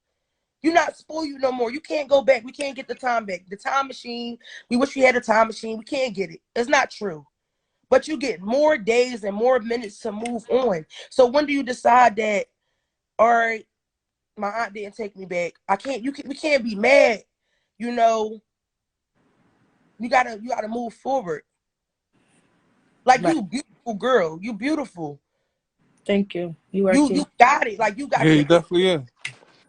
E: You're not spoil you no more. You can't go back. We can't get the time back. The time machine. We wish we had a time machine. We can't get it. It's not true. But you get more days and more minutes to move on. So when do you decide that, all right, my aunt didn't take me back. We can't be mad. You know, you gotta move forward. Like
B: Right.
E: you beautiful girl. You beautiful.
B: Thank you. You are
E: You
B: too.
E: got it. Like you got
A: Yeah, you
E: the
A: definitely is.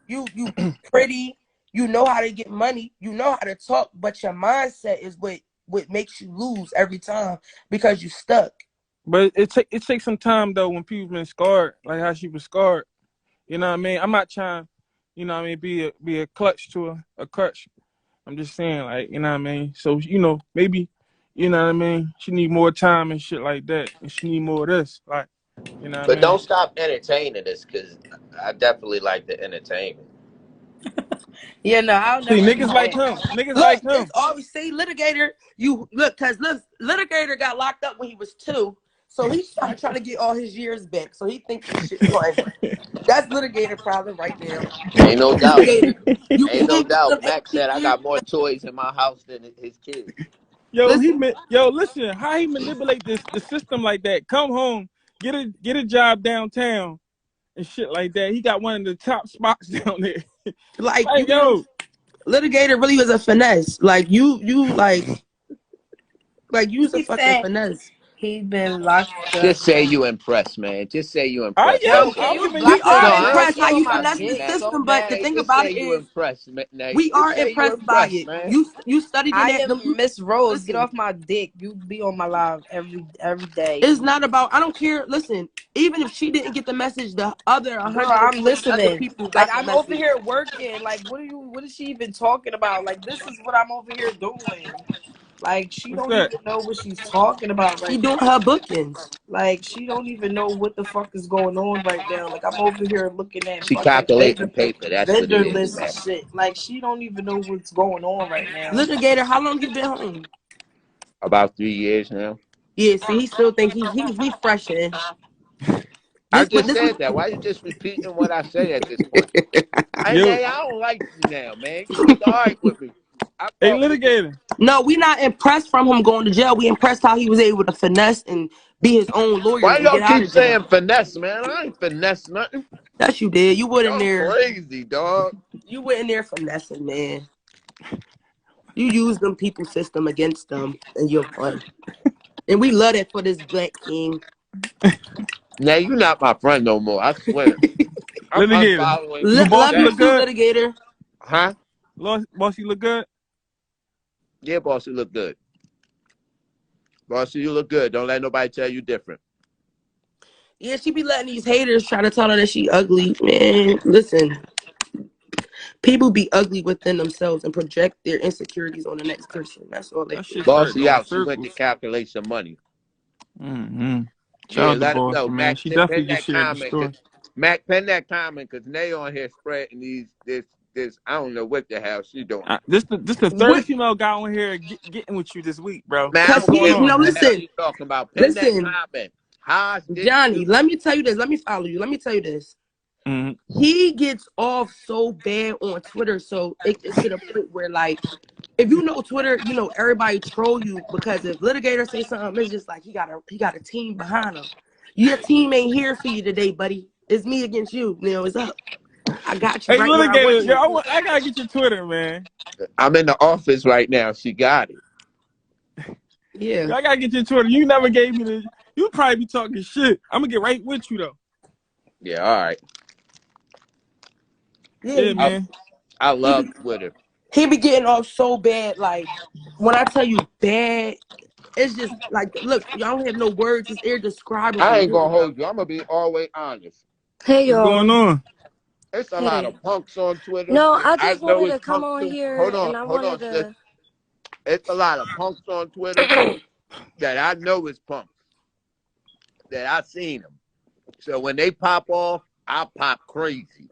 E: you pretty. You know how to get money. You know how to talk, but your mindset is what makes you lose every time because you stuck.
A: But it takes some time though when people been scarred, like how she was scarred. You know what I mean? I'm not trying, be a clutch to a crutch. I'm just saying, like, you know what I mean? So, maybe, you know what I mean? She need more time and shit like that. And she need more of this. Like, you know what I
C: But
A: mean?
C: don't stop entertaining this, because I definitely like the entertainment.
B: Yeah, no, I'll
A: See,
B: never be
A: niggas like
B: mad.
A: him. Niggas
E: Look,
A: like
E: it's
A: him.
E: always see litigator. You look because litigator got locked up when he was 2, so he's trying to get all his years back. So he think this shit fun. That's litigator problem right now.
C: Ain't no doubt.
E: Litigator, you
C: Ain't no
E: can't get them
C: doubt. Mac
E: 18
C: said I
E: years.
C: got more toys in my house than his kids.
E: Listen,
A: Listen, how he manipulate the system like that? Come home, get a job downtown and shit like that. He got one of the top spots down there.
E: like
A: Like,
E: litigator really was a finesse. Like you like you's a
B: He
E: fucking
B: said
E: finesse.
B: he been locked up.
C: Just say you impressed, man. Just say you
A: I
C: impressed.
B: Yo,
A: am.
C: That's
B: can
C: all.
A: I'm
B: you
A: giving you
E: We
B: block this
E: are
C: No,
A: props,
C: I
B: girl?
A: bro.
C: ain't
E: impressed
B: She
E: how
C: giving
B: on
E: you
C: you
B: my
E: finesse
C: nothing,
E: the
B: dick
C: Nay.
B: so
E: system, but the
B: bad.
E: thing
C: Just
E: about
C: say
E: it
C: you
E: is
C: impressed, Nay.
E: we
C: Just
E: are
C: say you
E: impressed by
C: impressed,
E: it.
C: man.
E: You studied in
B: I
E: that.
B: am Miss Rose. Get
E: Listen,
B: off my dick. You be on my live every day.
E: it's not about. I don't care. Listen, even if she didn't get the message, the other
B: Girl, I'm
E: 120 other
B: listening.
E: people
B: Like
E: got the
B: I'm over
E: message.
B: here working. Like what is she even talking about? Like this is what I'm over here doing. Like she
A: What's
B: don't
A: that?
B: even know what she's talking about
E: She
B: right
E: doing
B: now.
E: her bookings.
B: Like she don't even know what the fuck is going on right now. Like I'm over here looking at
C: She
B: fucking
C: calculating paper. That's what it
B: vendor
C: is,
B: lists and
C: man.
B: shit. Like she don't even know what's going on right now.
E: Litigator, how long you been home?
C: About 3 years now.
E: Yeah, see, he still think he fresh in
C: I
E: this, but
C: just
E: this was.
C: said that. Why you just repeating what I say at this point?
A: Yo,
C: I don't like you now, man. You need to argue with me.
A: Hey, litigator.
E: No, we not impressed from him going to jail. We impressed how he was able to finesse and be his own lawyers
C: Why
E: and
C: y'all
E: get out
C: keep
E: of jail.
C: saying finesse, man? I ain't finesse nothing.
E: That you did. You went in
C: Y'all
E: there.
C: crazy, dog.
E: You went in there finessing, man. You used them people system against them, and you won. And we love that for this black king.
C: Now you not my friend no more. I swear. I'm
A: Litigator.
C: unfollowing
A: Do
C: you
E: Love
A: Bossy
E: you
A: look
C: today.
E: too,
A: good?
E: litigator.
C: Huh?
A: Bossy look good?
C: Yeah, boss, you look good. Boss, you look good. Don't let nobody tell you different.
E: Yeah, she be letting these haters try to tell her that she ugly. Man, listen. People be ugly within themselves and project their insecurities on the next person. That's all they
A: That
E: do.
A: shit
C: Boss,
A: started
C: you
A: doing
C: out. She went to
A: circles.
C: calculate some money.
A: Mm-hmm. Shout
C: Yeah,
A: out to
C: let him
A: Bossy,
C: know.
A: man.
C: Mac,
A: She
C: pen
A: definitely just
C: that
A: shared the
C: comment.
A: story.
C: Mac, pen that comment because Nay on here spreading this. I don't know what the hell she doing.
A: This the third
E: What?
A: female guy on here getting with you this week, bro.
C: Man, I
A: What's
E: Cause
C: don't
A: going
E: he
C: care
A: on,
C: what
E: no
C: the
A: man?
C: hell
E: listen,
C: she talking about. Pen that
E: listen,
C: comment. Haas didn't
E: Johnny,
C: do.
E: let me tell you this. Let me follow you. Let me tell you this.
A: Mm-hmm.
E: He gets off so bad on Twitter, so it's to the point where like if you know Twitter, you know everybody troll you because if litigator say something, it's just like he got a team behind him. Your team ain't here for you today, buddy. It's me against you. You know, it's up. I got you
A: Hey,
E: right where I want
A: litigator, yo,
E: you.
A: I gotta get your Twitter, man.
C: I'm in the office right now. She got it.
E: Yeah.
A: Yo, I gotta get your Twitter. You never gave me the. You probably be talking shit. I'm gonna get right with you though.
C: Yeah, all right.
E: Yeah.
A: Yeah, man.
C: I
E: He
C: love
E: be
C: Twitter.
E: he be getting off so bad. Like when I tell you bad, it's just like look, y'all don't have no words. It's
C: I
E: indescribable.
C: ain't gonna hold you. I'm gonna be always honest.
F: Hey
A: What's going
F: y'all.
A: on?
C: It's a lot
F: Hey.
C: of punks on Twitter.
F: No, I
C: I
F: just
C: know
F: wanted
C: it's
F: to come
C: punks
F: on
C: too.
F: here and I
C: Hold on,
F: wanted
C: sis.
F: to
C: It's a lot of punks on Twitter that I know is punks that I seen them. So when they pop off, I pop crazy.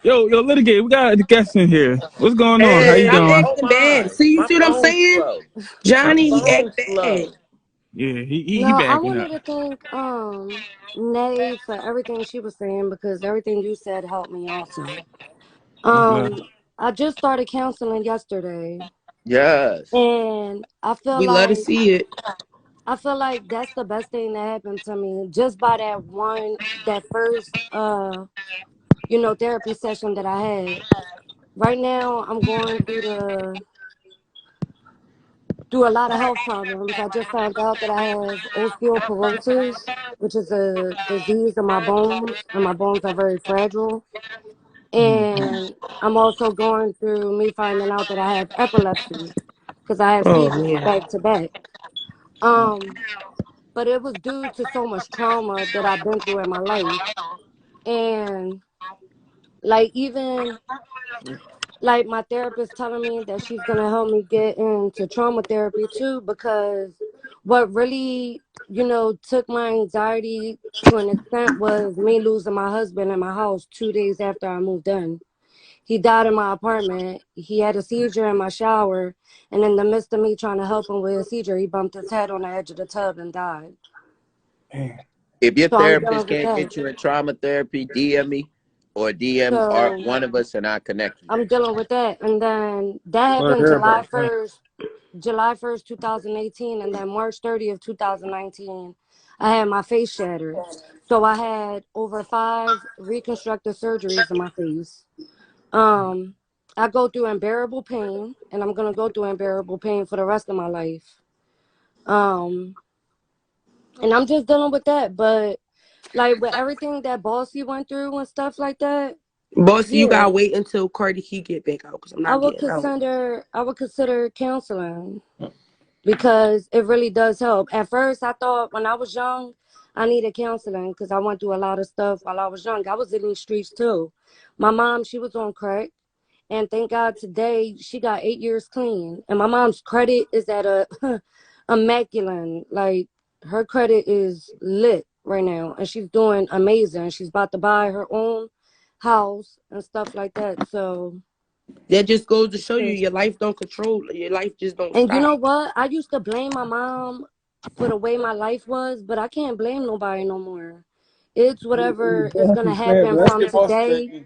A: Yo, litigator, we got the guests in here. What's going on? How you
C: Hey,
E: Stop
A: doing?
C: hold
E: acting bad.
C: on.
E: See, you
C: My
E: see what I'm
C: phone's
E: saying?
C: slow. My
E: Johnny, he act
C: phone's
E: bad.
C: slow.
A: Yeah, he
F: No, I
A: backing up.
F: wanted to thank Nay for everything she was saying because everything you said helped me also.
A: Much love.
F: I just started counseling yesterday
C: Yes.
F: and
E: We love to see it.
F: I feel like that's the best thing that happened to me just by that first therapy session that I had. Right now I'm going through a lot of health problems. I just found out that I have osteoporosis, which is a disease of my bones, and my bones are very fragile. And I'm also going through me finding out that I have epilepsy because I have
E: Oh
F: seizures
E: man.
F: back to back. Um, but it was due to so much trauma that I've been through in my life. And like even like my therapist telling me that she's gonna help me get into trauma therapy too, because what really, took my anxiety to an extent was me losing my husband in my house 2 days after I moved in. He died in my apartment. He had a seizure in my shower, and in the midst of me trying to help him with his seizure, he bumped his head on the edge of the tub and died.
C: If your
F: So I'm dealing
C: therapist
F: with
C: can't
F: that.
C: get you in trauma therapy, DM me or DM
F: So
C: one of us and I connect you.
F: I'm dealing with that. And then that
A: Sorry to
F: happened
A: hear
F: July
A: about that.
F: 1st. July 1st, 2018, and then March 30th, 2019, I had my face shattered. So I had over 5 reconstructive surgeries in my face. Um, I go through unbearable pain, and I'm gonna go through unbearable pain for the rest of my life. Um, and I'm just dealing with that. But like with everything that Bossy went through and stuff like that,
E: Bossy, you
F: yeah,
E: gotta wait until Cardi Key get back out because I'm
F: I
E: not
F: would
E: getting out.
F: consider I would consider counseling, because it really does help. At first, I thought when I was young, I needed counseling because I went through a lot of stuff while I was young. I was in these streets too. My mom, she was on crack, and thank God today she got 8 years clean. And my mom's credit is at a immaculate. Like her credit is lit right now, and she's doing amazing. She's about to buy her own house and stuff like that. So.
E: That just goes to show you your life don't control. Your life just don't
F: And you
E: stop.
F: know what? I used to blame my mom for the way my life was, but I can't blame nobody no more. It's whatever is going to happen from today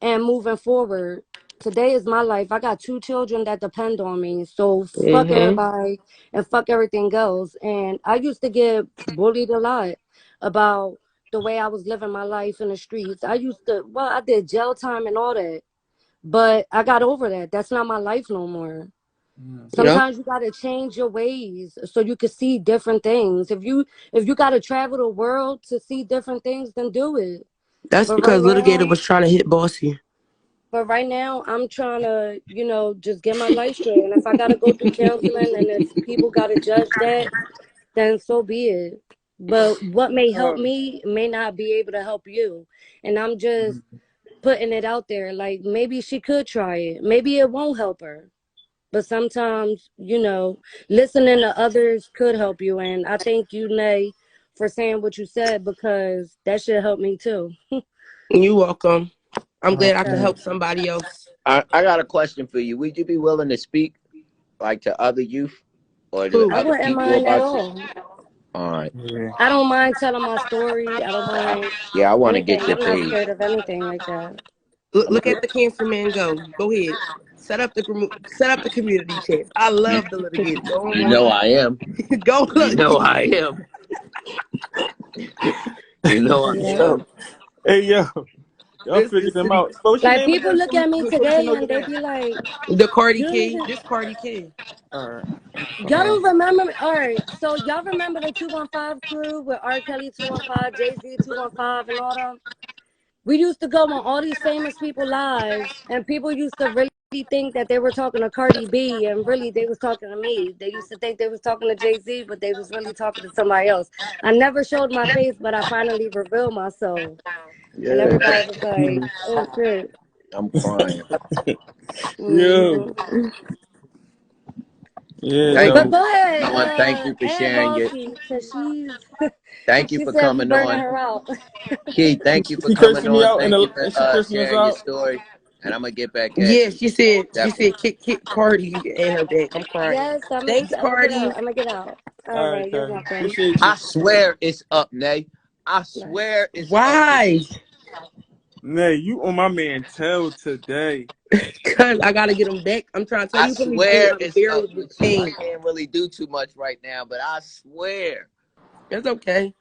F: and moving forward. today is my life. I got 2 children that depend on me. So fuck
E: Mm-hmm.
F: everybody and fuck everything else. And I used to get bullied a lot about the way I was living my life in the streets. I did jail time and all that. But I got over that. That's not my life no more.
E: Yep.
F: Sometimes you gotta change your ways so you can see different things. If you gotta travel the world to see different things, then do it.
E: That's
F: But right
E: because Litigator
F: now,
E: was trying to hit Bossy.
F: I'm trying to, just get my life straight. And if I gotta go through counseling and if people gotta judge that, then so be it. But what may help me may not be able to help you. And I'm just putting it out there. Like maybe she could try it. Maybe it won't help her. But sometimes, listening to others could help you. And I thank you, Nay, for saying what you said because that should help me too.
E: You welcome. I'm glad I could
F: Yeah.
E: help somebody else.
C: I got a question for you. Would you be willing to speak like to other youth or to
E: Who?
F: I
C: other
F: wouldn't
C: people
F: mind at
C: about you?
F: all.
C: All right.
A: Yeah.
F: I don't mind telling my story. I don't mind
C: Yeah, I want to get
F: anything.
C: your
F: I'm not
C: page.
F: scared of anything like that.
E: Look at the cancer man go. Go ahead. Set up the community chance. I
C: You,
E: love the litigator. Go
C: you
E: on.
C: know I am.
E: Go
C: You
E: look.
C: know I am. You know I
F: Yeah.
C: am.
A: Hey, yo. Y'all
E: This
A: figured
E: is
A: them
E: city.
A: out. What's your
F: Like
A: name
F: people
A: again
F: look at me
A: so we can
F: today
A: know
F: and
A: your
F: they
A: name?
F: be like,
E: The Cardi
F: you don't
E: K.
F: even
E: This Cardi K.
A: All right.
F: y'all don't remember me. All right. So y'all remember the 215 crew with R. Kelly 215, Jay-Z 215 and all them? We used to go on all these famous people lives and people used to really think that they were talking to Cardi B and really they was talking to me. They used to think they was talking to Jay-Z, but they was really talking to somebody else. I never showed my face, but I finally revealed myself. And
C: Yeah,
F: everybody was like, oh shit.
C: I'm crying.
A: Yo.
F: Hmm.
A: Yeah,
C: Thank
F: But
A: so.
C: you.
F: go ahead,
C: I want to thank you for
F: add
C: sharing it.
F: Bossy, because
C: Thank you
F: she
C: for
F: said we
C: coming
F: burning
C: on.
F: her out.
C: Key, thank you for
A: She
C: coming
A: cursing me
C: on.
A: out
C: Thank you for
A: and she cursing us
C: sharing your
A: out.
C: story. And I'm gonna get back at
E: Yeah,
C: you.
E: she said
C: Definitely.
E: kick Cardi and her back. I'm crying.
F: Yes, I'm
E: Thanks,
F: gonna get out.
E: Cardi.
F: I'm gonna get out. All
A: All right,
F: right, you're
A: Cardi.
F: welcome.
A: Appreciate you.
C: I swear it's up, Nay. I
F: Bye.
C: swear it's up with
E: Why?
C: you.
A: Nay, you on my man Tell today.
E: Cause I gotta get him back. I'm trying to tell
C: I
E: you, put me through
C: swear it's up
E: unbearable
C: with you. I
E: pain.
C: can't really do too much right now, but I swear.
E: It's okay.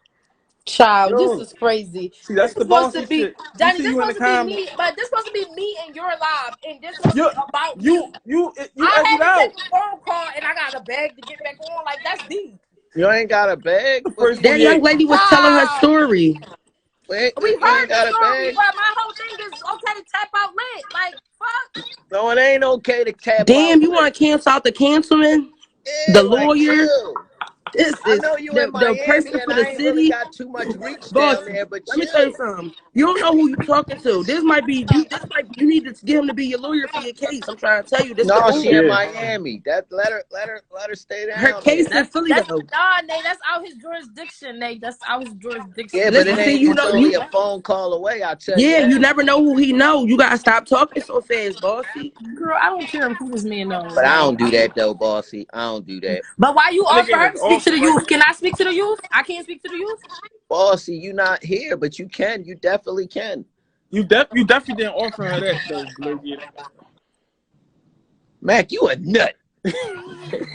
B: Child, this
A: Yo,
B: is crazy.
A: see,
B: This
A: that's
B: is
A: the
B: supposed to
A: bossy
B: be
A: shit. You
B: Johnny.
A: see
B: This is
A: you in the
B: supposed to be
A: comments.
B: me, but this is supposed to be me and your live, and this is supposed to
A: You,
B: be about
A: you,
B: me.
A: you
B: I
A: exit
B: had to take
A: out.
B: a phone call, and I got a bag to get back on. Like that's deep.
C: You ain't got a bag?
A: The
C: What
A: first
C: do you
E: That
C: mean?
E: young
A: 48.
E: lady was telling her
B: Wow.
E: story.
C: Wait,
B: We
C: you
B: heard
C: ain't
B: the
C: got a
B: story,
C: bag?
B: but my whole thing is okay. Tap out lit. Like fuck.
C: No, it ain't okay to tap out
E: Damn, you
C: lit.
E: want to cancel out the cancelman,
C: Yeah,
E: the
C: like
E: lawyer?
C: chill.
E: This
C: I
E: is
C: know you in
E: the
C: Miami
E: person
C: and
E: for the
C: I ain't really
E: city.
C: got too much reach
E: Boss,
C: down there, but
E: let me tell you
C: chill.
E: something. You don't know who you talking to. This might be you. This might be you need to get him to be your lawyer for your case. I'm trying to tell you, this the
C: No, she
E: move.
C: in
A: Yeah.
C: Miami. That let her stay
E: Her
C: down
E: case
C: there.
E: in
B: That's
E: Philly
B: that's
E: though.
B: nah, Nate. That's out his jurisdiction, Nate. That's out his
C: Yeah,
B: jurisdiction.
C: but
B: He
C: it
E: Listen,
B: can't
E: see,
C: ain't.
B: do
E: you
C: It's
E: know
B: nothing
C: only
B: with
E: you.
C: a
B: that.
C: phone call away. I'll tell you
E: Yeah, you
C: that.
E: never know who he know. You gotta stop talking so fast, bossy.
B: Girl, I don't care who this man knows.
C: But I
B: Like,
C: don't do that though, bossy. I don't do that.
B: but why you offer her
A: Alligator's
B: to speak
A: off
B: to the
A: right
B: youth? Can I speak to the youth? I can't speak to the youth.
C: Bossy, you not here, but you can. You definitely can.
A: You definitely didn't offer her that though, Alligator.
C: Mac, you a nut.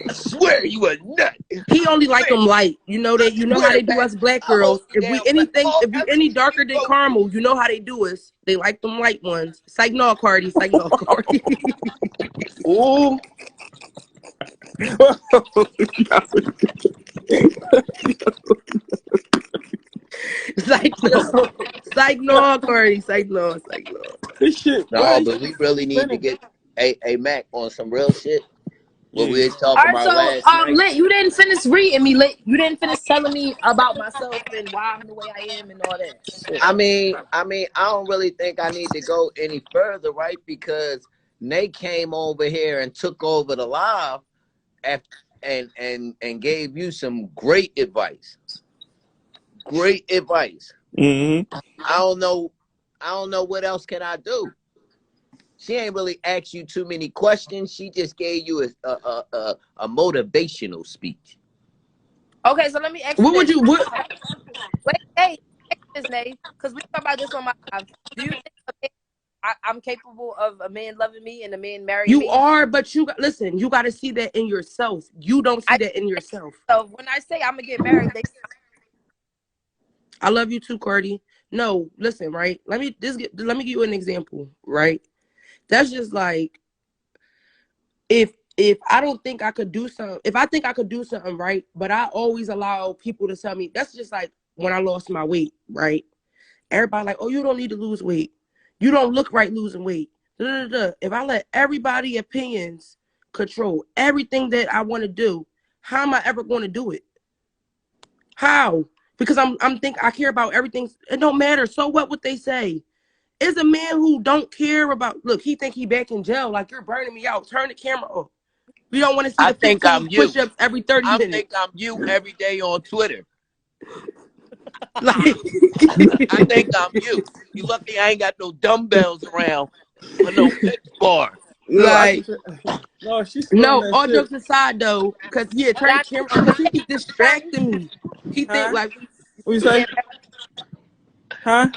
C: I swear you a nut.
E: He only
C: I
E: like them light. You know that. You know how
C: swear,
E: they do
C: Mac.
E: us black
C: I'll hold
E: girls.
C: you down for all
E: If you any
C: everything you
E: darker than
C: go through.
E: caramel, you know how they do us. They like them light ones. Psych no, Cardi. Psych no, Cardi.
C: Ooh.
E: Psych no, psych no, Cardi. Psych no, psych no.
A: This shit,
C: No,
A: right?
C: but we really need to
A: Spinning.
C: get a Mac on some real shit. What
A: Yeah.
C: we was
B: All
C: talking
B: right,
C: about
B: so
C: last night.
B: Lit, you didn't finish reading me. Lit, you didn't finish telling me about myself and why I'm the way I am and all that shit.
C: I don't really think I need to go any further, right? Because Nate came over here and took over the live after, and gave you some great advice. Great advice.
A: Mm-hmm.
C: I don't know. I don't know what else can I do. She ain't really asked you too many questions. She just gave you a motivational speech.
B: Okay, so let me ask you
E: What would
B: this.
E: you? What?
B: Wait, hey, ask this, Nate, because we talk about this on my live. Do you think I'm capable of a man loving me and a man marrying
E: You
B: me?
E: are, but listen, you got to see that in yourself. You don't see that in yourself.
B: So when I say I'm gonna get married,
E: I love you too, Cardi. No, listen, right? Let me give you an example, right? That's just like if I don't think I could do something, if I think I could do something right, but I always allow people to tell me, that's just like when I lost my weight, right? Everybody like, oh, you don't need to lose weight. You don't look right losing weight. Da, da, da. If I let everybody's opinions control everything that I want to do, how am I ever going to do it? How? Because I care about everything. It don't matter. So what they say? It's a man who don't care about, look, he think he back in jail, like you're burning me out. Turn the camera off. We don't want to see
C: I
E: the
C: think
E: 15
C: I'm you.
E: push-ups every 30
C: I
E: minutes.
C: think I'm you every day on Twitter.
E: Like,
C: I think I'm you. You lucky I ain't got no dumbbells around or no bench bar.
A: Yo, I
E: like,
A: think no, she's spilling
E: no,
A: that
E: all
A: shit.
E: jokes aside though, because yeah, turn the camera off, because he keep distracting me. He think
A: Huh?
E: like,
A: What you say? Huh?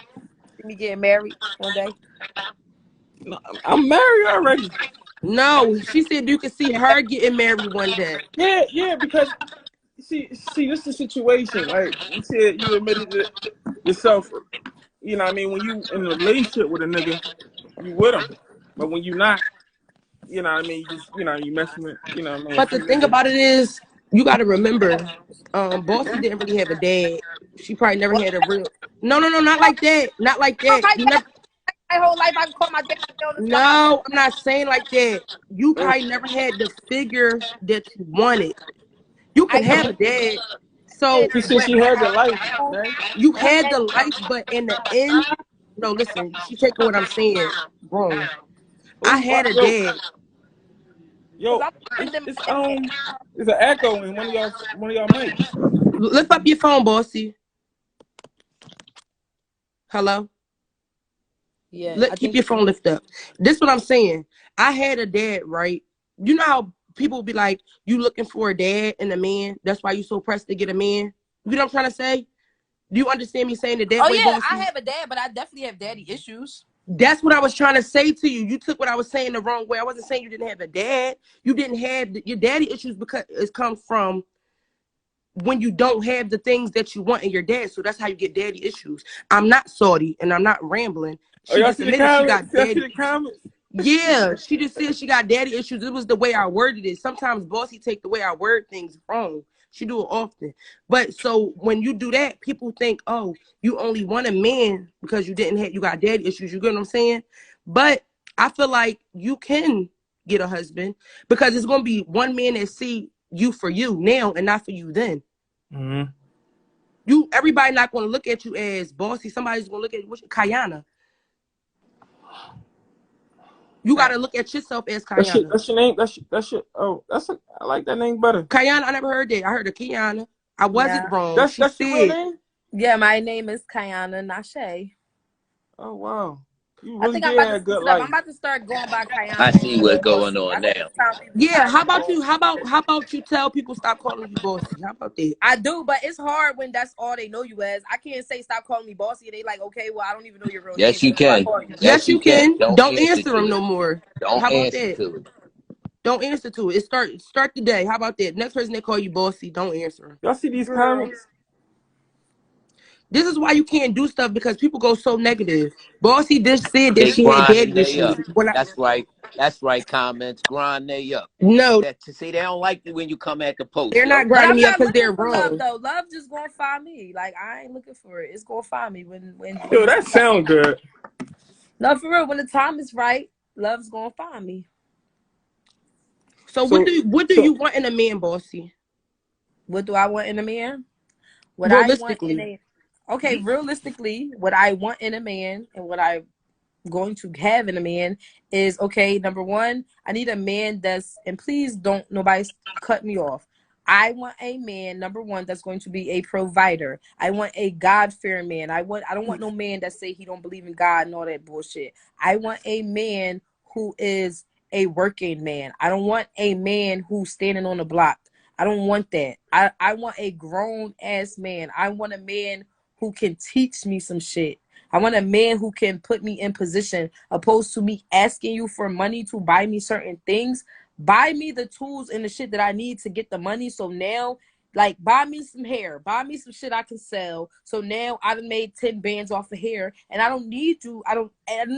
B: me getting married one day.
A: No, I'm married already.
E: no, she said you could see her getting married one day.
A: Yeah, because see, this is the situation. Like you said, you admitted it yourself. You know what I mean? When you in a relationship with a nigga, you with him. But when you not, you know what I mean? You just, you messing with, I mean, a
E: But the
A: few
E: thing
A: niggas.
E: about it is, you got to remember, Bossy didn't really have a dad. She probably never had a real. No, not like that. Not like
B: Oh,
E: that. You never.
B: my whole life I can call my dad on the side.
E: No, I'm not saying like that. You probably never had the figure that you wanted. You can
B: I
E: have a dad. So,
A: She said
E: but
A: she had the life, man.
E: you had the life, but in the end, no, listen, she taking what I'm saying wrong. I had a dad.
A: Yo, it's an echo in one of y'all mics.
E: Lift up your phone, Bossy. Hello?
B: Yeah, I
E: Keep
B: think
E: your phone lifted up. This what I'm saying. I had a dad, right? You know how people be like, you looking for a dad and a man? That's why you so pressed to get a man? You know what I'm trying to say? Do you understand me saying it that
B: oh
E: way,
B: yeah, I
E: Bossy?
B: have a dad, but I definitely have daddy issues.
E: That's what I was trying to say to you. You took what I was saying the wrong way. I wasn't saying you didn't have a dad. You didn't have your daddy issues because it comes from when you don't have the things that you want in your dad. So that's how you get daddy issues. I'm not salty and I'm not rambling.
A: Oh,
E: She
A: y'all
E: just
A: see the
E: admitted she
A: comments?
E: got
A: Y'all see
E: daddy
A: the
E: issues.
A: comments?
E: Yeah, she just said she got daddy issues. It was the way I worded it. Sometimes Bossy take the way I word things wrong. She do it often. But so when you do that, people think, oh, you only want a man because you got daddy issues. You get what I'm saying? But I feel like you can get a husband because it's gonna be one man that see you for you now and not for you then.
A: Mm-hmm.
E: Everybody not gonna look at you as Bossy. Somebody's gonna look at you, Kayana. You got to look at yourself as Kayana.
A: That's your name. That's your. Oh, I like that name better.
E: Kayana, I never heard that. I heard of Kiana. I wasn't wrong.
A: That's
E: She
A: your real
E: said,
A: name.
B: Yeah, my name is Kayana Nashe.
A: Oh wow, you
B: I
A: really
B: think I'm
A: did
B: about to
A: have a
B: switch
A: good
B: it up. I'm
A: life.
B: about to start going by
C: I
B: Kayana
C: see
B: instead
C: what's
B: of
C: going
B: Bossy.
C: on
B: I think
C: now.
B: it's time people
E: yeah,
B: start
E: how
B: saying
E: about you?
B: Bossy.
E: How about you tell people stop calling you Bossy? How about that?
B: I do, but it's hard when that's all they know you as. I can't say stop calling me Bossy, and they like, okay, well, I don't even know your real name,
C: Yes,
B: so
C: you
B: what do I
C: can.
B: call you?
E: Yes,
C: Yes, you
E: you
C: can.
E: can.
C: Don't
E: Don't
C: answer
E: answer them
C: to it.
E: no more.
C: Don't
E: How about
C: answer
E: that?
C: to it.
E: Don't answer to it. Start the day. How about that? Next person that call you Bossy, don't answer them.
A: Y'all see these
B: Girl.
A: comments?
E: This is why you can't do stuff because people go so negative. Bossy just said that
C: They
E: she had
C: grinding
E: daddy
C: they
E: issues.
C: up.
E: When I
C: That's right. That's right. Comments grind they up.
E: no,
C: That to say they don't like you when you come at the post,
E: they're not
C: yo.
B: But
E: grinding
B: I'm
E: me up
B: not
E: because
B: looking
E: they're
B: for love
E: wrong.
B: though. Love just gonna find me. Like I ain't looking for it. It's gonna find me when
A: Yo, that sound good.
B: no for real. When the time is right, love's gonna find me.
E: So
A: So
E: what do
A: so
E: you want in a man, Bossy?
B: What do I want in a man? What I want in
E: Realistically.
B: a realistically, what I want in a man and what I going to have in a man is okay. Number one, I need a man that's, and please don't nobody cut me off. I want a man, number one, that's going to be a provider. I want a God-fearing man. I don't want no man that say he don't believe in God and all that bullshit. I want a man who is a working man. I don't want a man who's standing on the block. I don't want that. I want a grown ass man. I want a man who can teach me some shit. I want a man who can put me in position, opposed to me asking you for money to buy me certain things. Buy me the tools and the shit that I need to get the money. So now, like, buy me some hair, buy me some shit I can sell. So now I've made 10 bands off of hair, and I don't need you. I don't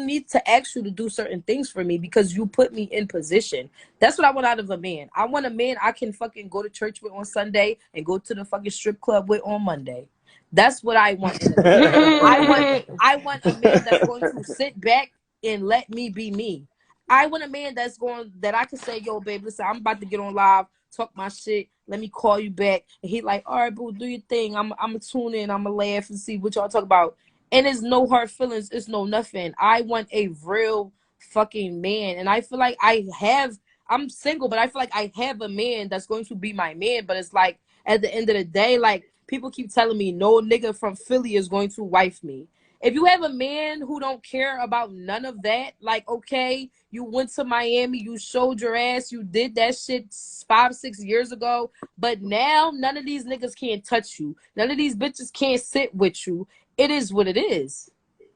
B: need to ask you to do certain things for me because you put me in position. That's what I want out of a man. I want a man I can fucking go to church with on Sunday and go to the fucking strip club with on Monday. That's what I want in a man. I want a man that's going to sit back and let me be me. I want a man that I can say, yo, babe, listen, I'm about to get on live, talk my shit. Let me call you back. And he like, all right, boo, do your thing. I'm gonna tune in. I'm gonna laugh and see what y'all talk about. And it's no hard feelings. It's no nothing. I want a real fucking man. And I feel like I'm single, but I feel like I have a man that's going to be my man. But it's like, at the end of the day, like, people keep telling me no nigga from Philly is going to wife me. If you have a man who don't care about none of that, like, okay, you went to Miami, you showed your ass, you did that shit 5-6 years ago, but now none of these niggas can't touch you. None of these bitches can't sit with you. It is what it is.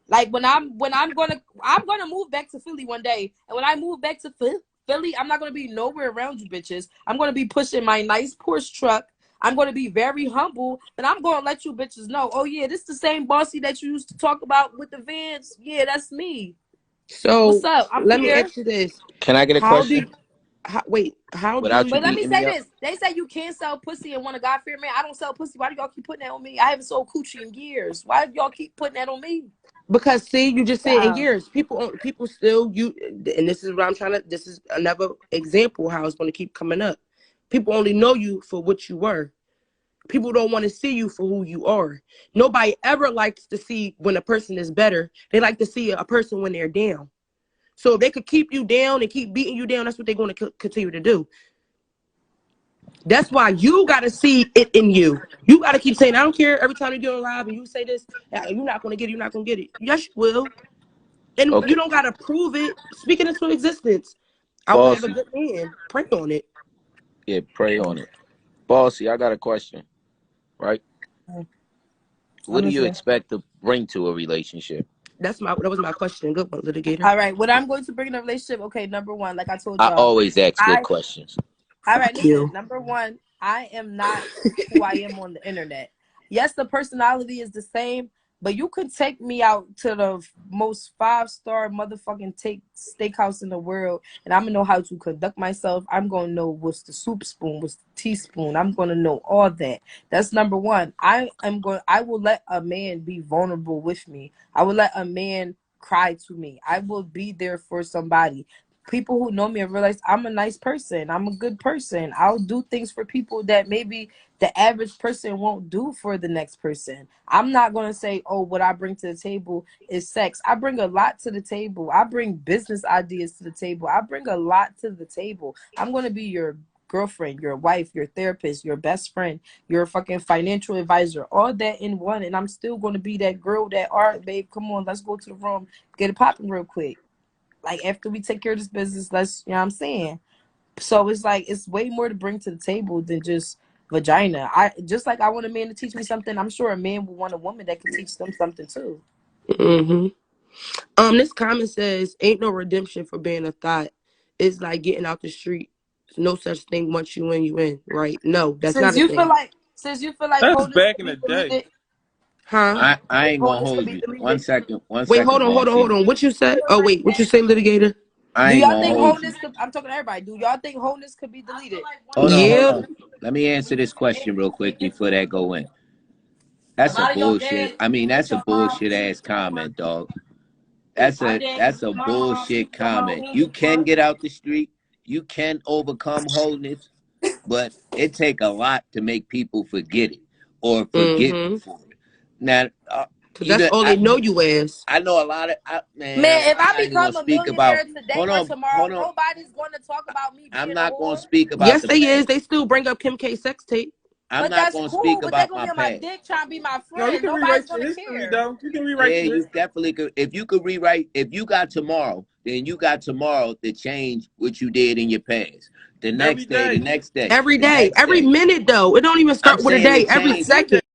B: Like, I'm gonna move back to Philly one day, and when I move back to Philly, I'm not gonna be nowhere around you bitches. I'm gonna be pushing my nice Porsche truck. I'm going to be very humble, but I'm going to let you bitches know, oh, yeah, this is the same Bossy that you used to talk about with the Vans. Yeah, that's me.
E: So
B: what's up?
E: let me ask you this.
C: Can I get a question?
B: Wait, let me say this. They say you can't sell pussy and want a God-fearing man. I don't sell pussy. Why do y'all keep putting that on me? I haven't sold coochie in years. Why do y'all keep putting that on me?
E: Because, see, you just said in years. People still, and this is what I'm trying to, this is another example how it's going to keep coming up. People only know you for what you were. People don't want to see you for who you are. Nobody ever likes to see when a person is better. They like to see a person when they're down. So if they could keep you down and keep beating you down, that's what they're going to continue to do. That's why you got to see it in you. You got to keep saying, I don't care. Every time you get on live and you say this, you're not going to get it. You're not going to get it. Yes, you will. And you don't got to prove it. Speak it into existence. I will have a good man. Pray on it.
C: Yeah, pray on it. Bossy, I got a question. Right? What do you expect to bring to a relationship?
E: That was my question. Good one, litigator.
B: All right, what I'm going to bring in a relationship, okay, number one, like I told y'all.
C: I always ask good questions.
B: All right, listen, number one, I am not who I am on the internet. Yes, the personality is the same, but you could take me out to the most 5-star motherfucking steakhouse in the world, and I'm gonna know how to conduct myself. I'm gonna know what's the soup spoon, what's the teaspoon. I'm gonna know all that. That's number one. I will let a man be vulnerable with me. I will let a man cry to me. I will be there for somebody. People who know me and realize I'm a nice person. I'm a good person. I'll do things for people that maybe the average person won't do for the next person. I'm not going to say, oh, what I bring to the table is sex. I bring a lot to the table. I bring business ideas to the table. I bring a lot to the table. I'm going to be your girlfriend, your wife, your therapist, your best friend, your fucking financial advisor, all that in one. And I'm still going to be that girl that, all right, babe, come on, let's go to the room, get it popping real quick. Like, after we take care of this business, let's, you know what I'm saying? So it's like, it's way more to bring to the table than just vagina. I want a man to teach me something. I'm sure a man will want a woman that can teach them something too.
E: Mm-hmm. This comment says, ain't no redemption for being a thought. It's like getting out the street. No such thing once you in, right? No, that's not a thing.
B: Since you feel like
A: that's back in the day.
E: Huh?
C: I ain't gonna hold you. One second.
E: Wait, hold on. What you say? Oh, wait, what you say, litigator?
B: Do y'all think wholeness could, I'm talking to everybody, do y'all think wholeness could be deleted?
C: Hold on. Let me answer this question real quick before that go in. That's a bullshit. I mean, that's a bullshit ass comment, dog. That's a bullshit comment. You can get out the street. You can overcome wholeness, but it take a lot to make people forget it or forget for it. Now,
E: that's all they know you as.
C: I know a lot of
B: man. If I become a millionaire today or tomorrow, nobody's going to talk about me.
C: I'm not going to speak about.
E: Yes, they is. They still bring up Kim K sex tape.
C: I'm not going to speak about my past.
B: My dick trying to be my friend.
A: No, you can rewrite your history, though. You can rewrite your history.
C: You definitely could. If you could rewrite, if you got tomorrow, then you got tomorrow to change what you did in your past. The next day, the next day.
E: Every day. Every minute, though. It don't even start with a day. Every second.